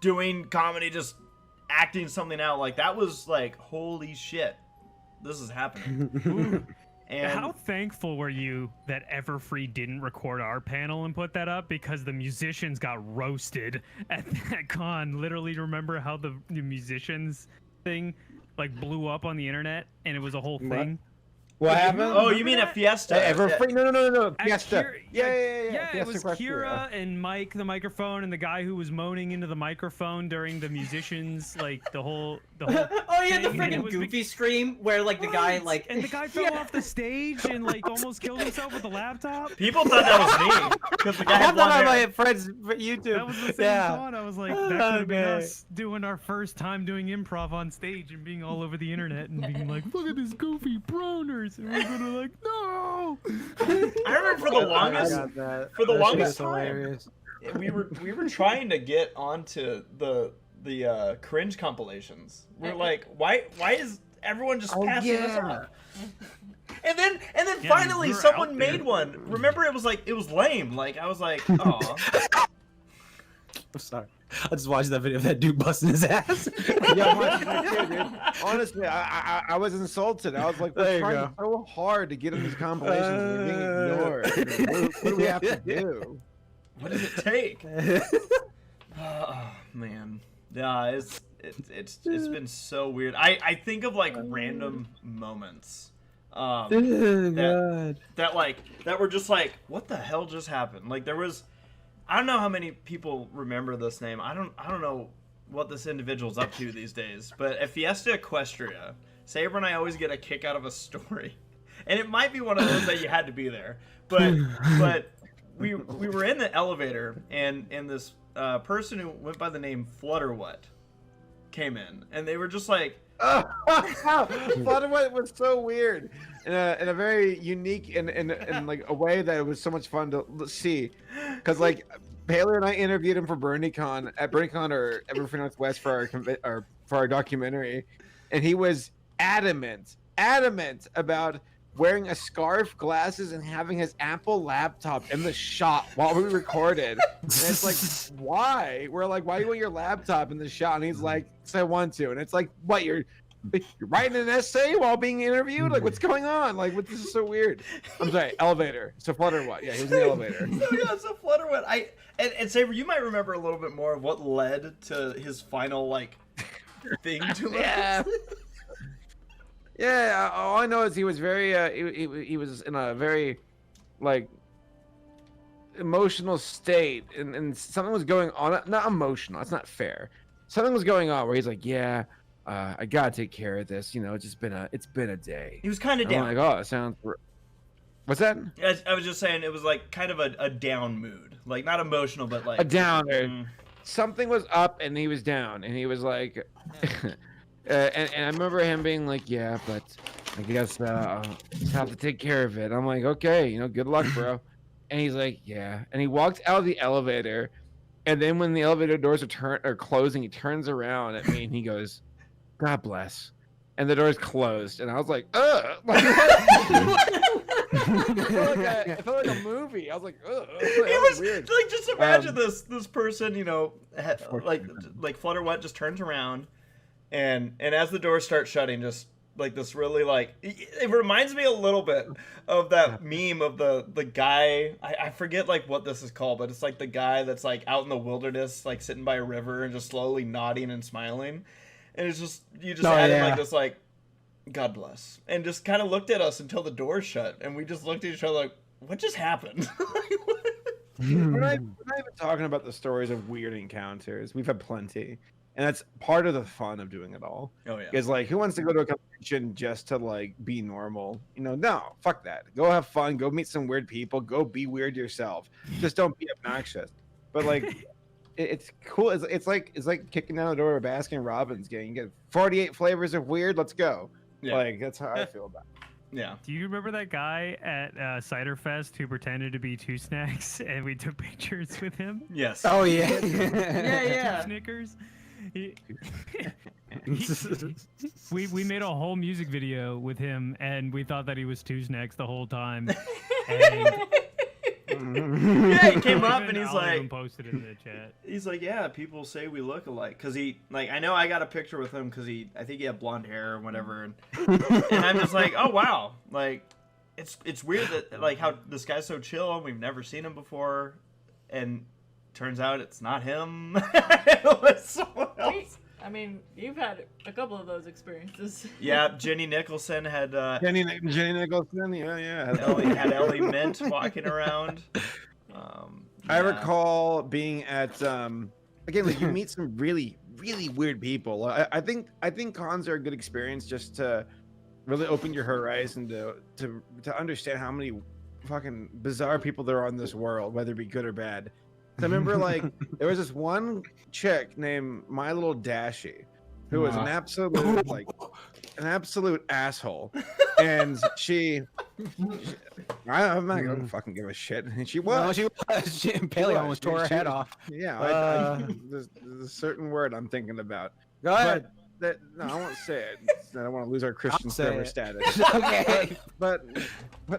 doing comedy, just acting something out, like that was like, holy shit, this is happening. And how thankful were you that Everfree didn't record our panel and put that up, because the musicians got roasted at that con? Literally, remember how the musicians thing like blew up on the internet and it was a whole thing? What happened? Oh, you mean at Fiesta? No. Fiesta. Yeah. It was Fiesta Kira and Mike, the microphone, and the guy who was moaning into the microphone during the musicians, like the whole. Oh yeah, the thing, and it freaking was Goofy scream where like the guy like. And the guy fell off the stage and like almost killed himself with a laptop. People thought that was me because the guy I had have that blonde on hair. my friend's YouTube. That was the same thought. I was like, that could have been us doing our first time doing improv on stage and being all over the internet and being like, look at this goofy proners, and we're gonna like, no. I remember for the longest time, hilarious. we were trying to get onto the cringe compilations. We're like, why is everyone just passing us up? And then finally we were someone out made there. one. Remember, it was lame. Like I was like, oh. I'm sorry. I just watched that video of that dude busting his ass. Yeah, I'm watching that too, dude. Honestly, I was insulted. I was like, There we're you trying so hard to get in these compilations and we're being ignored. What do we have to do? What does it take? Oh man, yeah, it's been so weird. I think of like random moments, that were just like, what the hell just happened? Like there was, I don't know how many people remember this name. I don't know what this individual's up to these days. But at Fiesta Equestria, Saber and I always get a kick out of a story, and it might be one of those that you had to be there. But we were in the elevator, and this person who went by the name Flutterwhat came in, and they were just like, Flutterwhat was so weird in a very unique and like a way that it was so much fun to see, because like Paleo and I interviewed him for BronyCon or Everything Northwest for our documentary, and he was adamant about wearing a scarf, glasses, and having his Apple laptop in the shot while we recorded. And it's like, why? We're like, why do you want your laptop in the shot? And he's like, "'Cause I want to." And it's like, what? You're writing an essay while being interviewed? Like, what's going on? Like, this is so weird. I'm sorry, elevator. So Flutterwhat. Yeah, he was in the elevator. so Flutterwhat. And Saber, you might remember a little bit more of what led to his final like thing to Yeah. Yeah, all I know is he was very he was in a very like emotional state, and something was going on. Not emotional, that's not fair. Something was going on where he's like, yeah, I gotta take care of this, you know. It's been a day. He was kind of down. I'm like, oh, it sounds. What's that? I was just saying, it was like kind of a down mood, like not emotional, but like A downer. Something was up and he was down, and he was like and I remember him being like, yeah, but I guess I'll just have to take care of it. I'm like, okay, you know, good luck, bro. And he's like, yeah. And he walked out of the elevator, and then when the elevator doors are closing, he turns around at me and he goes, God bless. And the door's closed, and I was like, ugh. Like, it felt like a movie. I was like, ugh. It was weird. like, just imagine this person, you know, like Flutterwhat just turns around, and as the door starts shutting, just like this really like, it reminds me a little bit of that meme of the guy, I forget like what this is called, but it's like the guy that's like out in the wilderness, like sitting by a river and just slowly nodding and smiling, and it's just, you just added like this like, God bless, and just kind of looked at us until the door shut, and we just looked at each other like, what just happened? We're not even talking about the stories of weird encounters. We've had plenty, and that's part of the fun of doing it all. Oh yeah. Is like, who wants to go to a convention just to like be normal? You know, no, fuck that. Go have fun. Go meet some weird people. Go be weird yourself. Just don't be obnoxious. But like, it's cool. It's like kicking down the door of a Baskin Robbins game. You get 48 flavors of weird. Let's go. Yeah. Like, that's how I feel about it. Yeah. Do you remember that guy at Cider Fest who pretended to be Two Snacks and we took pictures with him? Yes. Oh yeah. Yeah. Snickers. We made a whole music video with him, and we thought that he was Two Snacks the whole time. And Yeah, he came up and he's I'll like, even posted it in the chat. he's like, yeah, people say we look alike, because he, like, I know I got a picture with him because I think he had blonde hair or whatever, and I'm just like, oh wow, like, it's weird that like how this guy's so chill and we've never seen him before, and turns out it's not him. It was someone else. I mean, you've had a couple of those experiences. Yeah, Jenny Nicholson had Jenny Nicholson, yeah. Ellie Mint walking around. I Yeah. recall being at again, like you meet some really weird people. I think cons are a good experience just to really open your horizon to understand how many fucking bizarre people there are in this world, whether it be good or bad. So I remember like there was this one chick named My Little Dashie who was an absolute asshole, and I'm not gonna fucking give a shit. And she was. No, Paleo almost tore her head off. Yeah, there's a certain word I'm thinking about. Go ahead. But I won't say it. I don't want to lose our Christian say server it. status. Okay. But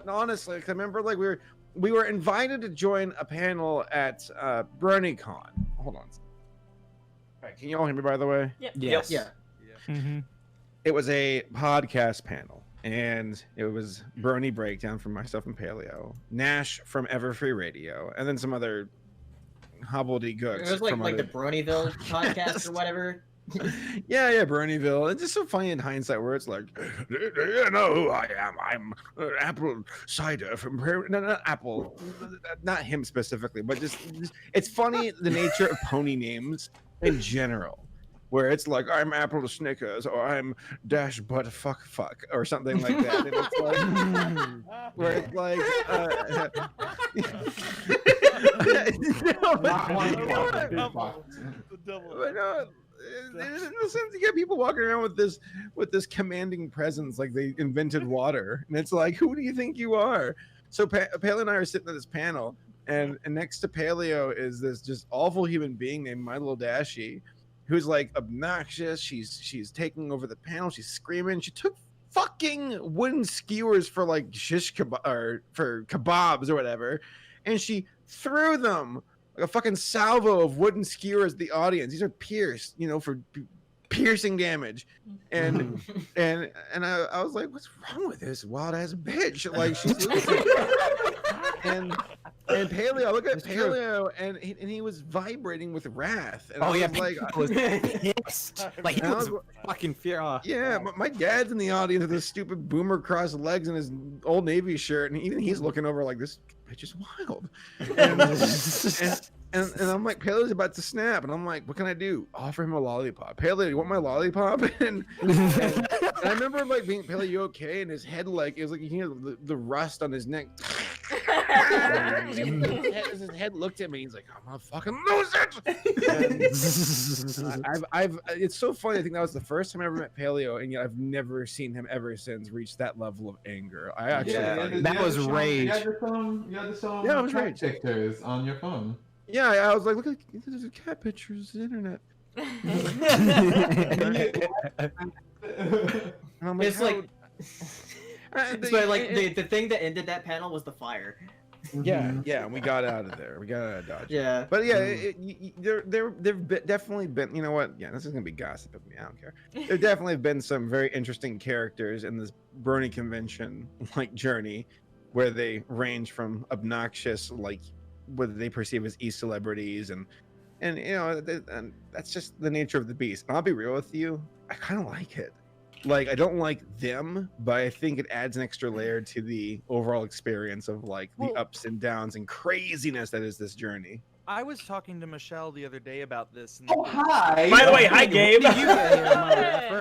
honestly, 'cause I remember like we were invited to join a panel at BronyCon. Hold on. All right, can you all hear me, by the way? Yep. Yes. Yeah. It was a podcast panel, and it was Brony Breakdown from myself and Paleo, Nash from Everfree Radio, and then some other hobbledygooks. It was like from the other... Bronyville podcast or whatever. yeah, Bronyville. It's just so funny in hindsight where it's like, do you know who I am? I'm Apple Cider from no, not Apple, not him specifically, but just it's funny the nature of pony names in general. Where it's like I'm Apple Snickers or I'm Dash Butt Fuck or something like that. And it's like, where it's like, in a sense, you get people walking around with this commanding presence, like they invented water, and it's like, who do you think you are? So Paleo and I are sitting at this panel, and next to Paleo is this just awful human being named My Little Dashie, who's like obnoxious. She's taking over the panel. She's screaming. She took fucking wooden skewers for like shish kebab or for kebabs or whatever, and she threw them like a fucking salvo of wooden skewers at the audience. These are pierced, for piercing damage. And I was like, what's wrong with this wild ass bitch? Like she's losing. And Paleo, I look at Paleo, and he was vibrating with wrath. And I was like, was pissed. Like he was fucking fear. Yeah, my dad's in the audience with his stupid boomer crossed legs and his Old Navy shirt, and even he's looking over like, this bitch is wild. And I'm like, Paleo's about to snap, and I'm like, what can I do? Offer him a lollipop. Paleo, you want my lollipop? And I remember like being, Paleo, you okay? And his head, like, it was like you hear the rust on his neck. His head looked at me. He's like, I'm gonna fucking lose it. And it's so funny. I think that was the first time I ever met Paleo, and yet I've never seen him ever since reach that level of anger. I actually that was rage. You had the song Yeah, it was cat rage. pictures on your phone. Yeah, I was like, look at there's cat pictures on the internet. And I'm like, It's like, but like the thing that ended that panel was the fire. yeah, and we got out of there. We got out of Dodge. Yeah. But yeah, there've definitely been, you know what? Yeah, this is gonna be gossip of me. I don't care. There definitely have been some very interesting characters in this Brony convention like journey, where they range from obnoxious, like what they perceive as e-celebrities, and and that's just the nature of the beast. And I'll be real with you, I kind of like it. Like, I don't like them, but I think it adds an extra layer to the overall experience of like the ups and downs and craziness that is this journey. I was talking to Michelle the other day about this. And Hi. By the way, hi, Gabe.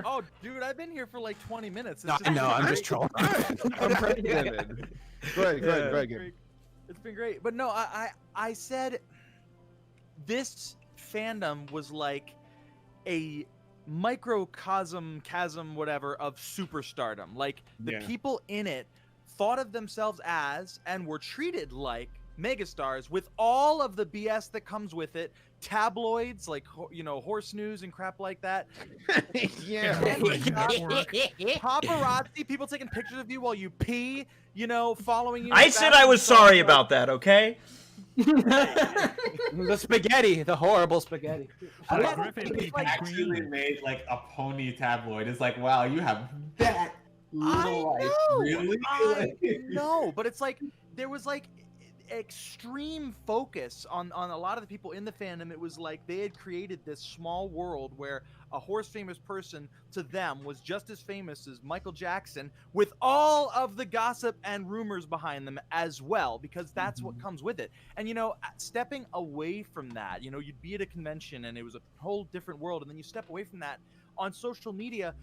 Oh, dude, I've been here for like 20 minutes. No, I'm just trolling. Unprecedented. Go ahead, Gabe. It's been great. But no, I said this fandom was like a microcosm, whatever, of superstardom. Like the people in it thought of themselves as and were treated like megastars, with all of the BS that comes with it. Tabloids, like horse news and crap like that. Yeah. Paparazzi, people taking pictures of you while you pee, following you. I said I was sorry about that, okay? The spaghetti, the horrible spaghetti. They actually made like a pony tabloid. It's like, wow, you have that little life. Really? I know, but it's like there was like extreme focus on a lot of the people in the fandom. It was like they had created this small world where a horse famous person to them was just as famous as Michael Jackson, with all of the gossip and rumors behind them as well, because that's what comes with it. And stepping away from that, you'd be at a convention and it was a whole different world, and then you step away from that on social media.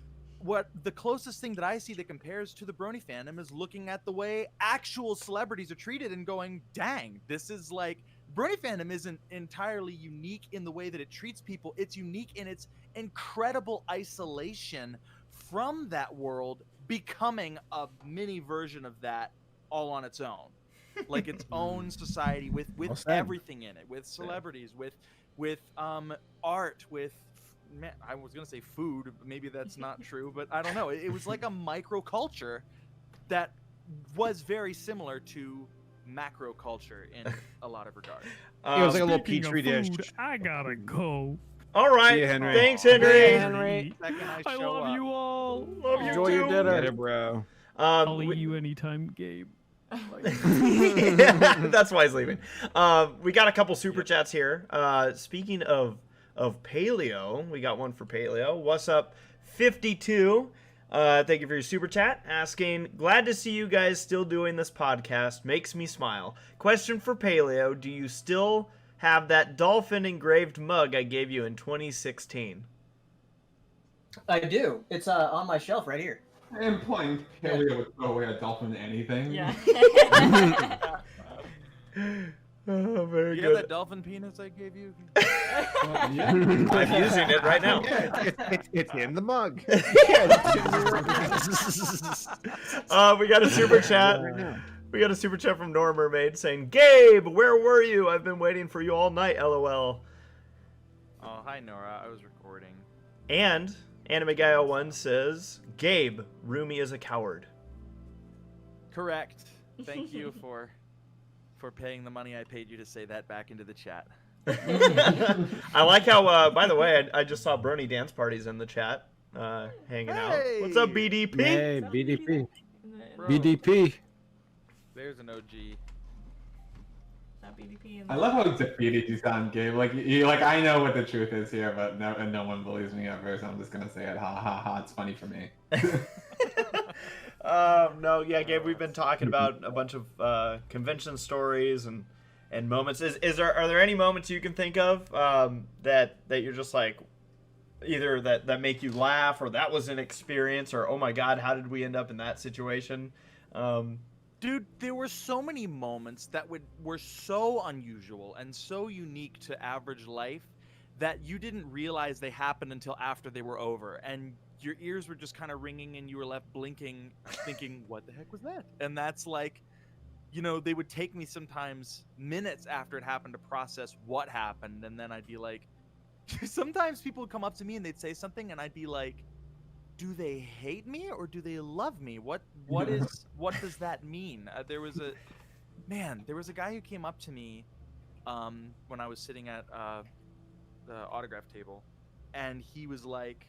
What the closest thing that I see that compares to the Brony fandom is looking at the way actual celebrities are treated and going, dang, this is like, Brony fandom isn't entirely unique in the way that it treats people. It's unique in its incredible isolation from that world, becoming a mini version of that all on its own. Like its own society with everything in it, with celebrities, with art, with, man, I was gonna say food, maybe that's not true, but I don't know. It was like a micro culture that was very similar to macro culture in a lot of regards. It was like a little Speaking petri of dish. food, I gotta go. All right. See you, Henry. Thanks, Henry. Henry. Second I show love up. you all. Love you Enjoy too. your dinner. Later, bro. I'll eat you anytime, Gabe. That's why he's leaving. We got a couple super chats here. Speaking of Paleo, we got one for Paleo. What's up, 52? Thank you for your super chat. Asking, glad to see you guys still doing this podcast. Makes me smile. Question for Paleo: do you still have that dolphin engraved mug I gave you in 2016? I do. It's on my shelf right here. I am playing Paleo would throw away a dolphin anything. Yeah. Oh, very You have good. that dolphin penis I gave you? I'm using it right now. It's in the mug. We got a super chat. We got a super chat from Nora Mermaid saying, Gabe, where were you? I've been waiting for you all night, LOL. Oh, hi Nora. I was recording. And Anime Guy 01 says, Gabe, Rumi is a coward. Correct. Thank you for paying the money I paid you to say that back into the chat. I like how, by the way, I just saw Brony Dance Parties in the chat, hanging out. What's up, BDP? Hey, BDP. Bro. BDP. There's an OG. Not BDP. I love how defeated you sound, Gabe. Like you like I know what the truth is here, but no one believes me ever, so I'm just gonna say it. Ha ha ha! It's funny for me. No, yeah, Gabe, we've been talking about a bunch of convention stories and moments. Are there any moments you can think of that you're just like, either that make you laugh, or that was an experience, or oh my god, how did we end up in that situation? Dude, there were so many moments that were so unusual and so unique to average life that you didn't realize they happened until after they were over, and your ears were just kind of ringing and you were left blinking, thinking, what the heck was that? And that's like, they would take me sometimes minutes after it happened to process what happened, and then I'd be like, sometimes people would come up to me and they'd say something and I'd be like, do they hate me or do they love me? What does that mean? There was a guy who came up to me when I was sitting at the autograph table, and he was like,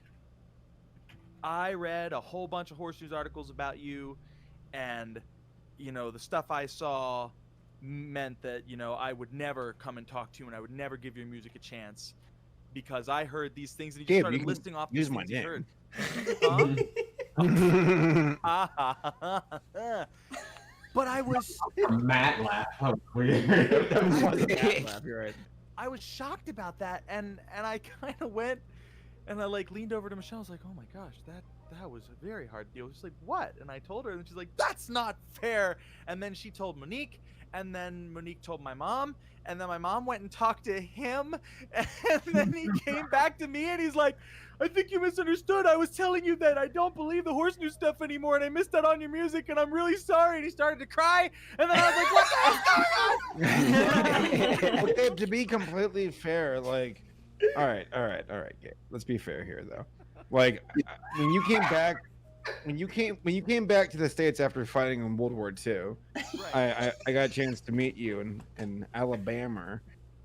I read a whole bunch of horse news articles about you, and the stuff I saw meant that I would never come and talk to you, and I would never give your music a chance because I heard these things, and he just started listing off these things he heard. But I was Matt laugh. How weird. I was shocked about that, and I kind of went and I leaned over to Michelle. I was like, oh my gosh, that was a very hard deal. She's like, what? And I told her, and she's like, that's not fair. And then she told Monique, and then Monique told my mom, and then my mom went and talked to him, and then he came back to me, and he's like, I think you misunderstood. I was telling you that I don't believe the horse news stuff anymore, and I missed out on your music, and I'm really sorry. And he started to cry, and then I was like, what the hell's going on? Okay, to be completely fair, all right, Gabe. Let's be fair here, though. When you came back, when you came back to the States after fighting in World War II, right. I got a chance to meet you in Alabama,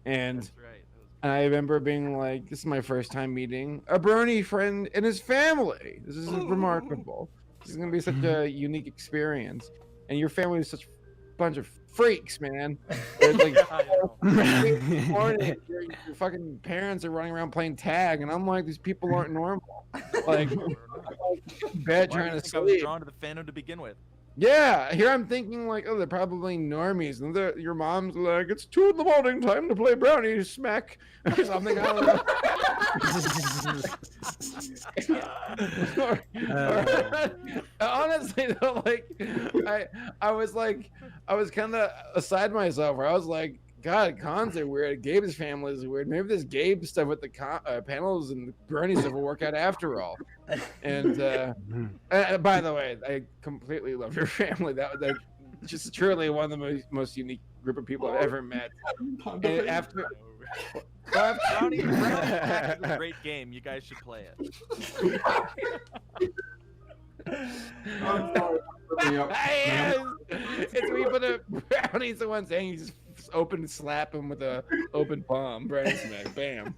and That's right. I remember being like, this is my first time meeting a Brony friend and his family. This is remarkable. This is going to be such a unique experience. And your family is such bunch of freaks, man. It's like I know. morning, your fucking parents are running around playing tag, and I'm like, these people aren't normal. Like, bed Why do trying you to think I was sleep. drawn to the fandom to begin with? Yeah, here I'm thinking like, oh, they're probably normies, and your mom's like, it's 2 a.m, time to play brownie smack or something. I don't know. Honestly, though, like, I was kind of aside myself, where I was like, God, cons are weird. Gabe's family is weird. Maybe this Gabe stuff with the panels and the brownie stuff will work out after all. And by the way, I completely love your family. That just truly one of the most unique group of people I've ever met. And after Brownie Pack is a great game. You guys should play it. It's we put a brownie's the one saying you just open slap him with a open palm, brownie smack, bam.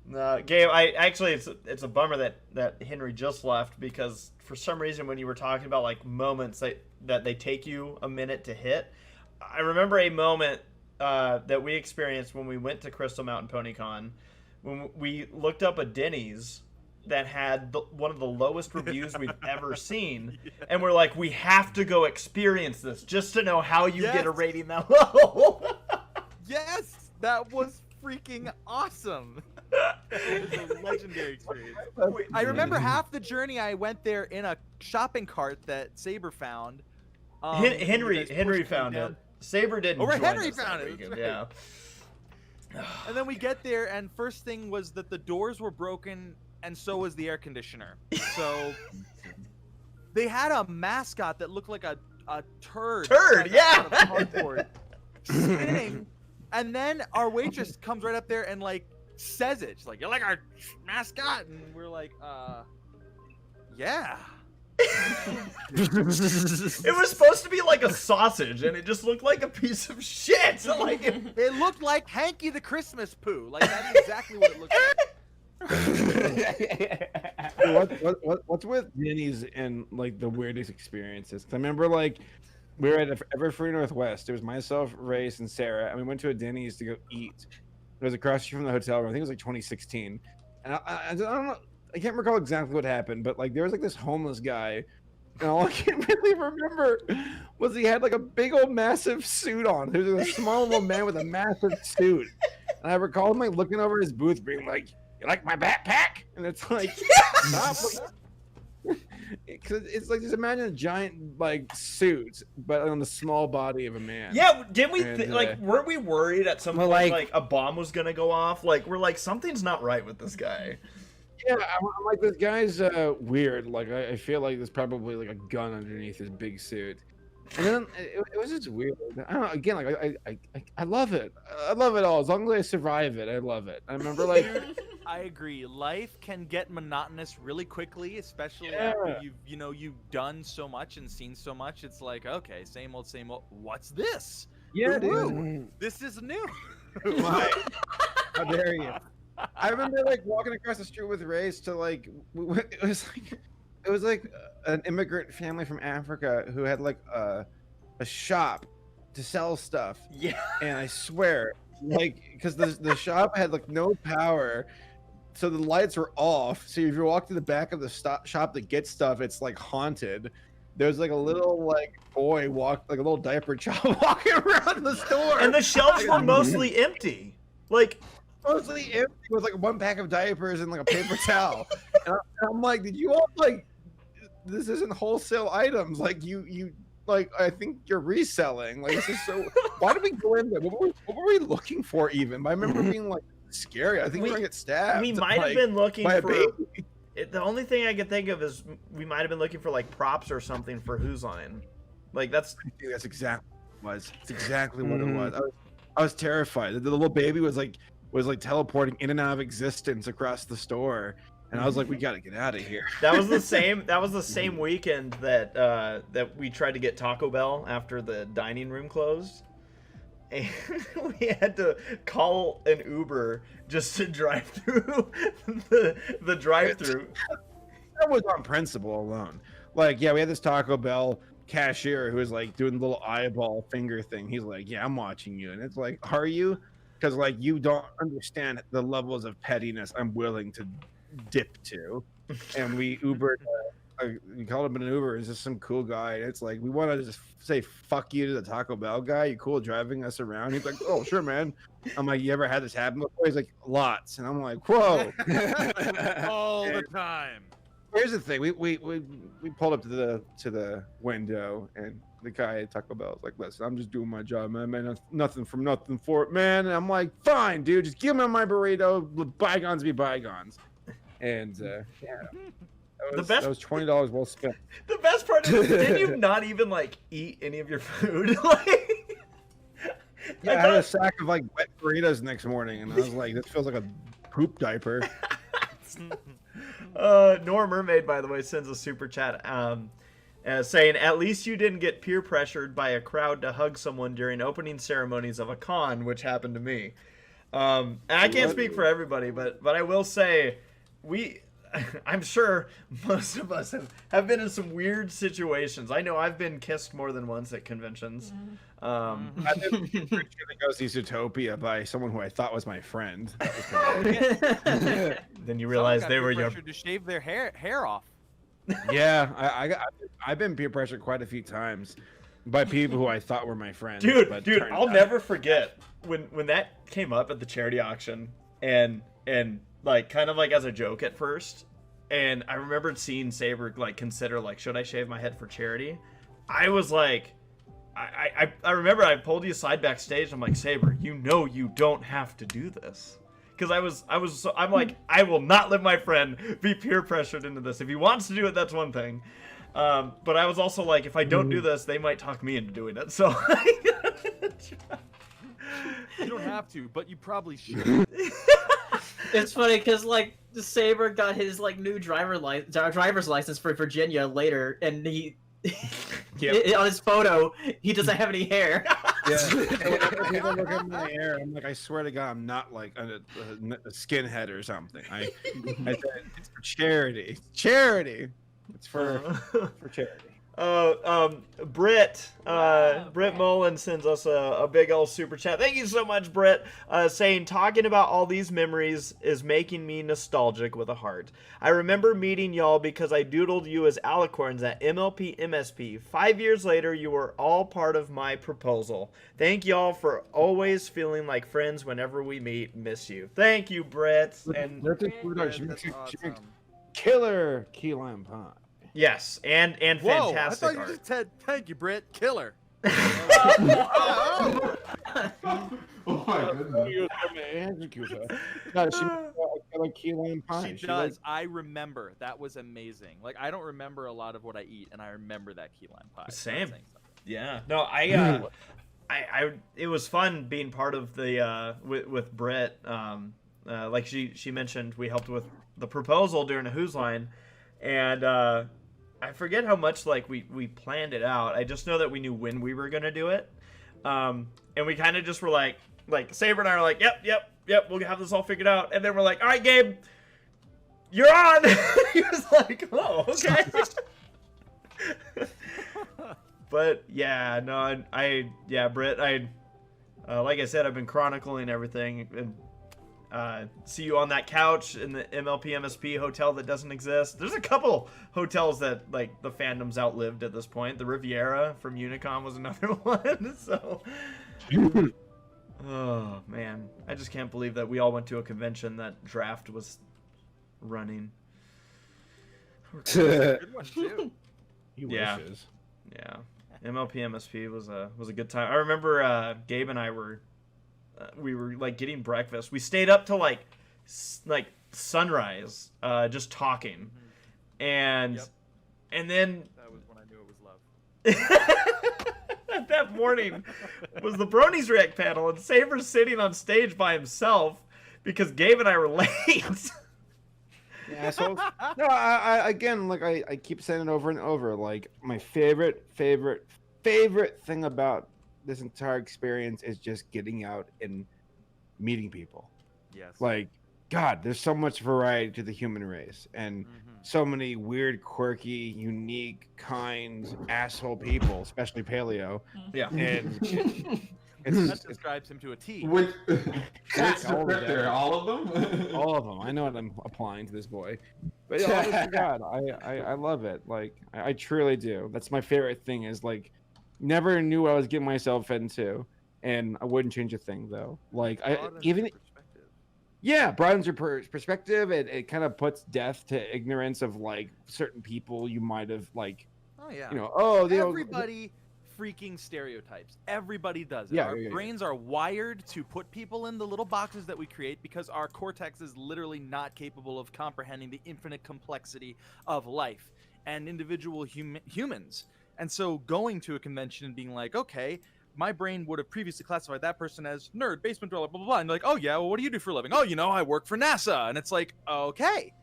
No, Gabe, I actually it's a bummer that Henri just left, because for some reason when you were talking about like moments that they take you a minute to hit, I remember a moment that we experienced when we went to Crystal Mountain PonyCon, when we looked up a Denny's that had one of the lowest reviews we've ever seen, and we're like, we have to go experience this just to know how you get a rating that low. Yes, that was freaking awesome. It was a legendary experience. I remember half the journey I went there in a shopping cart that Saber found. Henri found it. Saber didn't. Oh, right, join Henri us that found it. weekend, That's yeah. And then we get there, and first thing was that the doors were broken, and so was the air conditioner. So they had a mascot that looked like a turd. Turd, yeah. Out of cardboard, spinning, and then our waitress comes right up there and like says it. She's like, "You like our mascot?" And we're like, yeah. It was supposed to be like a sausage, and it just looked like a piece of shit. So like, It looked like Hanky the Christmas poo. Like that's exactly what it looked like. What's with Denny's and like the weirdest experiences? 'Cause I remember like we were at Everfree Northwest. It was myself, Race, and Sarah, and we went to a Denny's to go eat. It was across the street from the hotel room. I think it was like 2016, and I don't know. I can't recall exactly what happened, but like there was like this homeless guy, and all I can really remember was he had like a big old massive suit on. He was a small little man with a massive suit, and I recall him like looking over his booth, being like, "You like my backpack?" And it's like, stop. Because it's like, just imagine a giant like suit, but on the small body of a man. yeah, didn't we And, like? Weren't we worried at some Well, point like- like a bomb was gonna go off? Like we're like, something's not right with this guy. Yeah, I'm like, this guy's weird. Like, I feel like there's probably like a gun underneath his big suit. And then it was just weird. I don't know. Again, like I love it. I love it all. As long as I survive it, I love it. I remember like, I agree. Life can get monotonous really quickly, especially Yeah. after you've done so much and seen so much. It's like, okay, same old, same old. What's this? yeah, Ooh, dude. this is new. How dare you? I remember like walking across the street with Race to like, it was like an immigrant family from Africa who had like a shop to sell stuff. Yeah. And I swear, like, because the shop had like no power, so the lights were off. So if you walk to the back of the shop to get stuff, it's like haunted. There's like a little like boy like a little diaper child walking around the store, And the shelves were mostly empty. Like, mostly empty with like one pack of diapers and like a paper towel. And I'm like, did you all like? This isn't wholesale items. Like you like, I think you're reselling. Like, this is so. Why did we go in there? What were we looking for even? I remember being like scary. I think we're gonna get stabbed. we might have like, been looking by a for. baby. The only thing I could think of is we might have been looking for like props or something for Who's Line. Like that's. I think that's exactly what it was. It's exactly what it was. I was terrified. The little baby was like teleporting in and out of existence across the store, and I was like, we gotta get out of here. That was the same. That was the same weekend that we tried to get Taco Bell after the dining room closed, and we had to call an Uber just to drive through the drive-through. That was on principle alone. Like, yeah, we had this Taco Bell cashier who was like doing the little eyeball finger thing. He's like, yeah, I'm watching you. And it's like, are you? Because like you don't understand the levels of pettiness I'm willing to dip to. And we Ubered, we called him an Uber. He's just some cool guy. And it's like, we want to just say fuck you to the Taco Bell guy. You cool driving us around? He's like, oh, sure, man. I'm like, you ever had this happen before? He's like, lots. And I'm like, whoa. All the time. Here's the thing. We pulled up to the window, and the guy at Taco Bell was like, listen, I'm just doing my job, man. Nothing from nothing for it, man. And I'm like, fine, dude. Just give me my burrito. Bygones be bygones. And yeah. That was $20 well spent. The best part is, did you not even like eat any of your food? Like, yeah, I had a sack of like wet burritos next morning, and I was like, this feels like a poop diaper. Nor Mermaid, by the way, sends a super chat saying, at least you didn't get peer pressured by a crowd to hug someone during opening ceremonies of a con, which happened to me. And I can't speak for everybody, but I will say I'm sure most of us have been in some weird situations. I know I've been kissed more than once at conventions. I've been to go see Zootopia by someone who I thought was my friend. Then you realize they were your... to shave their hair off. Yeah, I've been peer pressured quite a few times by people who I thought were my friends. Dude, I'll never forget when that came up at the charity auction, and like kind of like as a joke at first, and I remembered seeing Saber like consider like, should I shave my head for charity? I was like, I remember I pulled you aside backstage. I'm like, Saber, you know you don't have to do this. Because I'm like, I will not let my friend be peer pressured into this. If he wants to do it, that's one thing. But I was also like, if I don't do this, they might talk me into doing it. So you don't have to, but you probably should. It's funny because like Saber got his like new driver's license for Virginia later, and he on his photo he doesn't have any hair. Yeah, people look at my hair. I'm like, I swear to God, I'm not like a skinhead or something. I said it's for charity. Charity. It's for charity. Britt Mullen sends us a big old super chat. Thank you so much, Britt. Saying, talking about all these memories is making me nostalgic with a heart. I remember meeting y'all because I doodled you as alicorns at MLP MSP. 5 years later, you were all part of my proposal. Thank y'all for always feeling like friends whenever we meet. Miss you. Thank you, Britt. And awesome. Killer key lime pie. Yes, and Whoa, fantastic I thought you art. just said, thank you, Britt. Killer. Oh my goodness. Key lime pie. She does. I remember. That was amazing. Like, I don't remember a lot of what I eat, and I remember that key lime pie. Same. Yeah. No, I it was fun being part of the with Britt. Like she mentioned, we helped with the proposal during a Who's Line, and I forget how much like we planned it out. I just know that we knew when we were gonna do it, and we kind of just were like Saber and I are like, yep, we'll have this all figured out, and then we're like, all right, Gabe, you're on. He was like, oh, okay. But yeah, no, Britt, like I said, I've been chronicling everything, and see you on that couch in the MLP MSP hotel that doesn't exist. There's a couple hotels that like the fandom's outlived at this point. The Riviera from Unicom was another one. So, oh man, I just can't believe that we all went to a convention that Draft was running. Good one, too. Yeah. MLP MSP was a good time. I remember Gabe and I were we were like getting breakfast. We stayed up till like sunrise, just talking, and then that was when I knew it was love. That morning was the Bronies React panel, and Saber's sitting on stage by himself because Gabe and I were late. Yeah, so no, I again, like I keep saying it over and over. Like my favorite thing about this entire experience is just getting out and meeting people. Yes. Like God, there's so much variety to the human race, and so many weird, quirky, unique, kind, asshole people, especially Paleo. Yeah. And That describes him to a T. Which all of them. all of them? All of them. I know what I'm applying to this boy. But honest to God, I love it. Like, I truly do. That's my favorite thing is, like, never knew what I was getting myself into. And I wouldn't change a thing, though. Like, yeah, broadens your perspective. It kind of puts death to ignorance of, like, certain people you might have, like, Oh yeah. you know, Everybody freaking stereotypes. Everybody does it. Yeah, Our brains are wired to put people in the little boxes that we create because our cortex is literally not capable of comprehending the infinite complexity of life and individual humans. And so going to a convention and being like, okay, my brain would have previously classified that person as nerd, basement dweller, blah, blah, blah. And like, oh yeah, well, what do you do for a living? Oh, I work for NASA. And it's like, okay.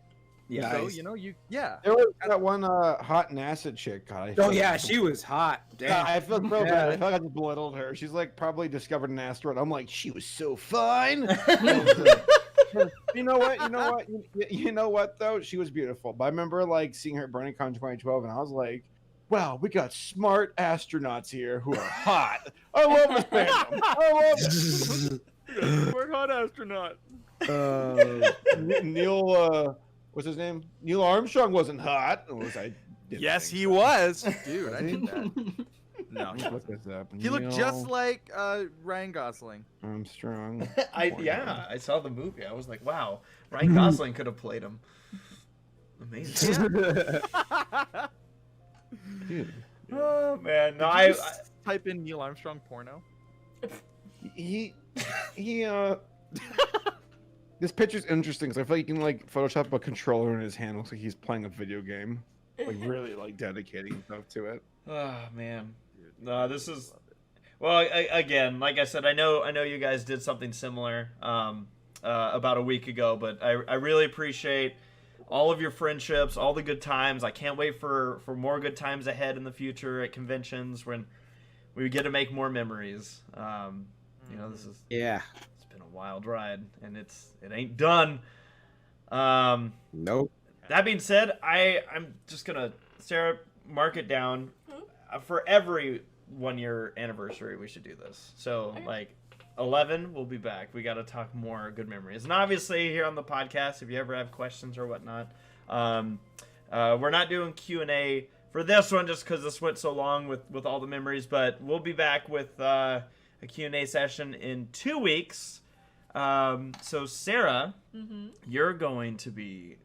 Yeah. So, There was that one hot NASA chick. God, Oh yeah, she was hot. Damn. I feel so bad. I feel like I just belittled her. She's like probably discovered an asteroid. I'm like, she was so fine. You know what? You know what though? She was beautiful. But I remember like seeing her at BronyCon 2012, and I was like, wow, we got smart astronauts here who are hot. I love this fandom. I love it. Smart hot astronaut. Neil, what's his name? Neil Armstrong wasn't hot. Yes, he was. Dude, I did that. No, Look this up. he looked just like Ryan Gosling. Armstrong. I saw the movie. I was like, wow, Ryan Gosling could have played him. Amazing. Dude. Oh man, no, Did you type in Neil Armstrong porno. He this picture's interesting because I feel like you can like Photoshop a controller in his hand. Looks like he's playing a video game, like really like dedicating himself to it. Oh man, no, this is. Well, again, like I said, I know you guys did something similar about a week ago, but I really appreciate all of your friendships, all the good times. I can't wait for more good times ahead in the future at conventions when we get to make more memories. This is it's been a wild ride, and it ain't done. Nope. That being said, I'm just gonna, Sarah, mark it down for every 1-year anniversary. We should do this. So like 11, we'll be back. We got to talk more good memories, and obviously here on the podcast, if you ever have questions or whatnot, we're not doing Q&A for this one just because this went so long with all the memories, but we'll be back with a Q&A session in 2 weeks. So Sarah, you're going to be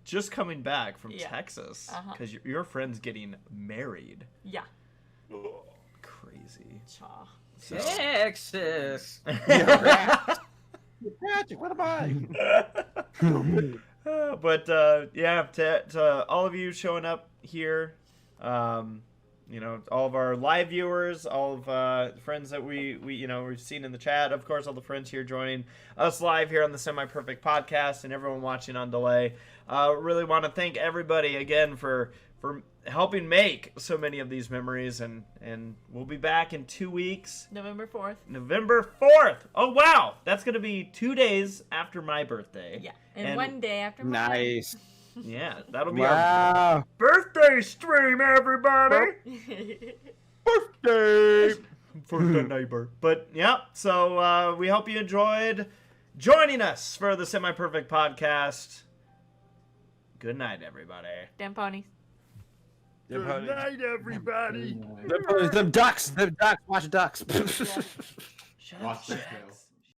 just coming back from Texas because your friend's getting married. Yeah. Oh, crazy. Cha. So. Texas. Patrick, what am I? But to all of you showing up here, all of our live viewers, all of friends that we've seen in the chat, of course, all the friends here joining us live here on the Semi Perfect Podcast, and everyone watching on delay. Really want to thank everybody again for helping make so many of these memories, and we'll be back in 2 weeks. November 4th. November 4th. Oh wow, that's gonna be 2 days after my birthday. Yeah, and 1 day after my Nice. Yeah, that'll be our birthday stream, everybody. Birthday for the neighbor. But yeah, so we hope you enjoyed joining us for the Semi Perfect Podcast. Good night, everybody. Damn ponies. Good night, everybody. Them ducks. Watch ducks. Shut Watch up, this Jax.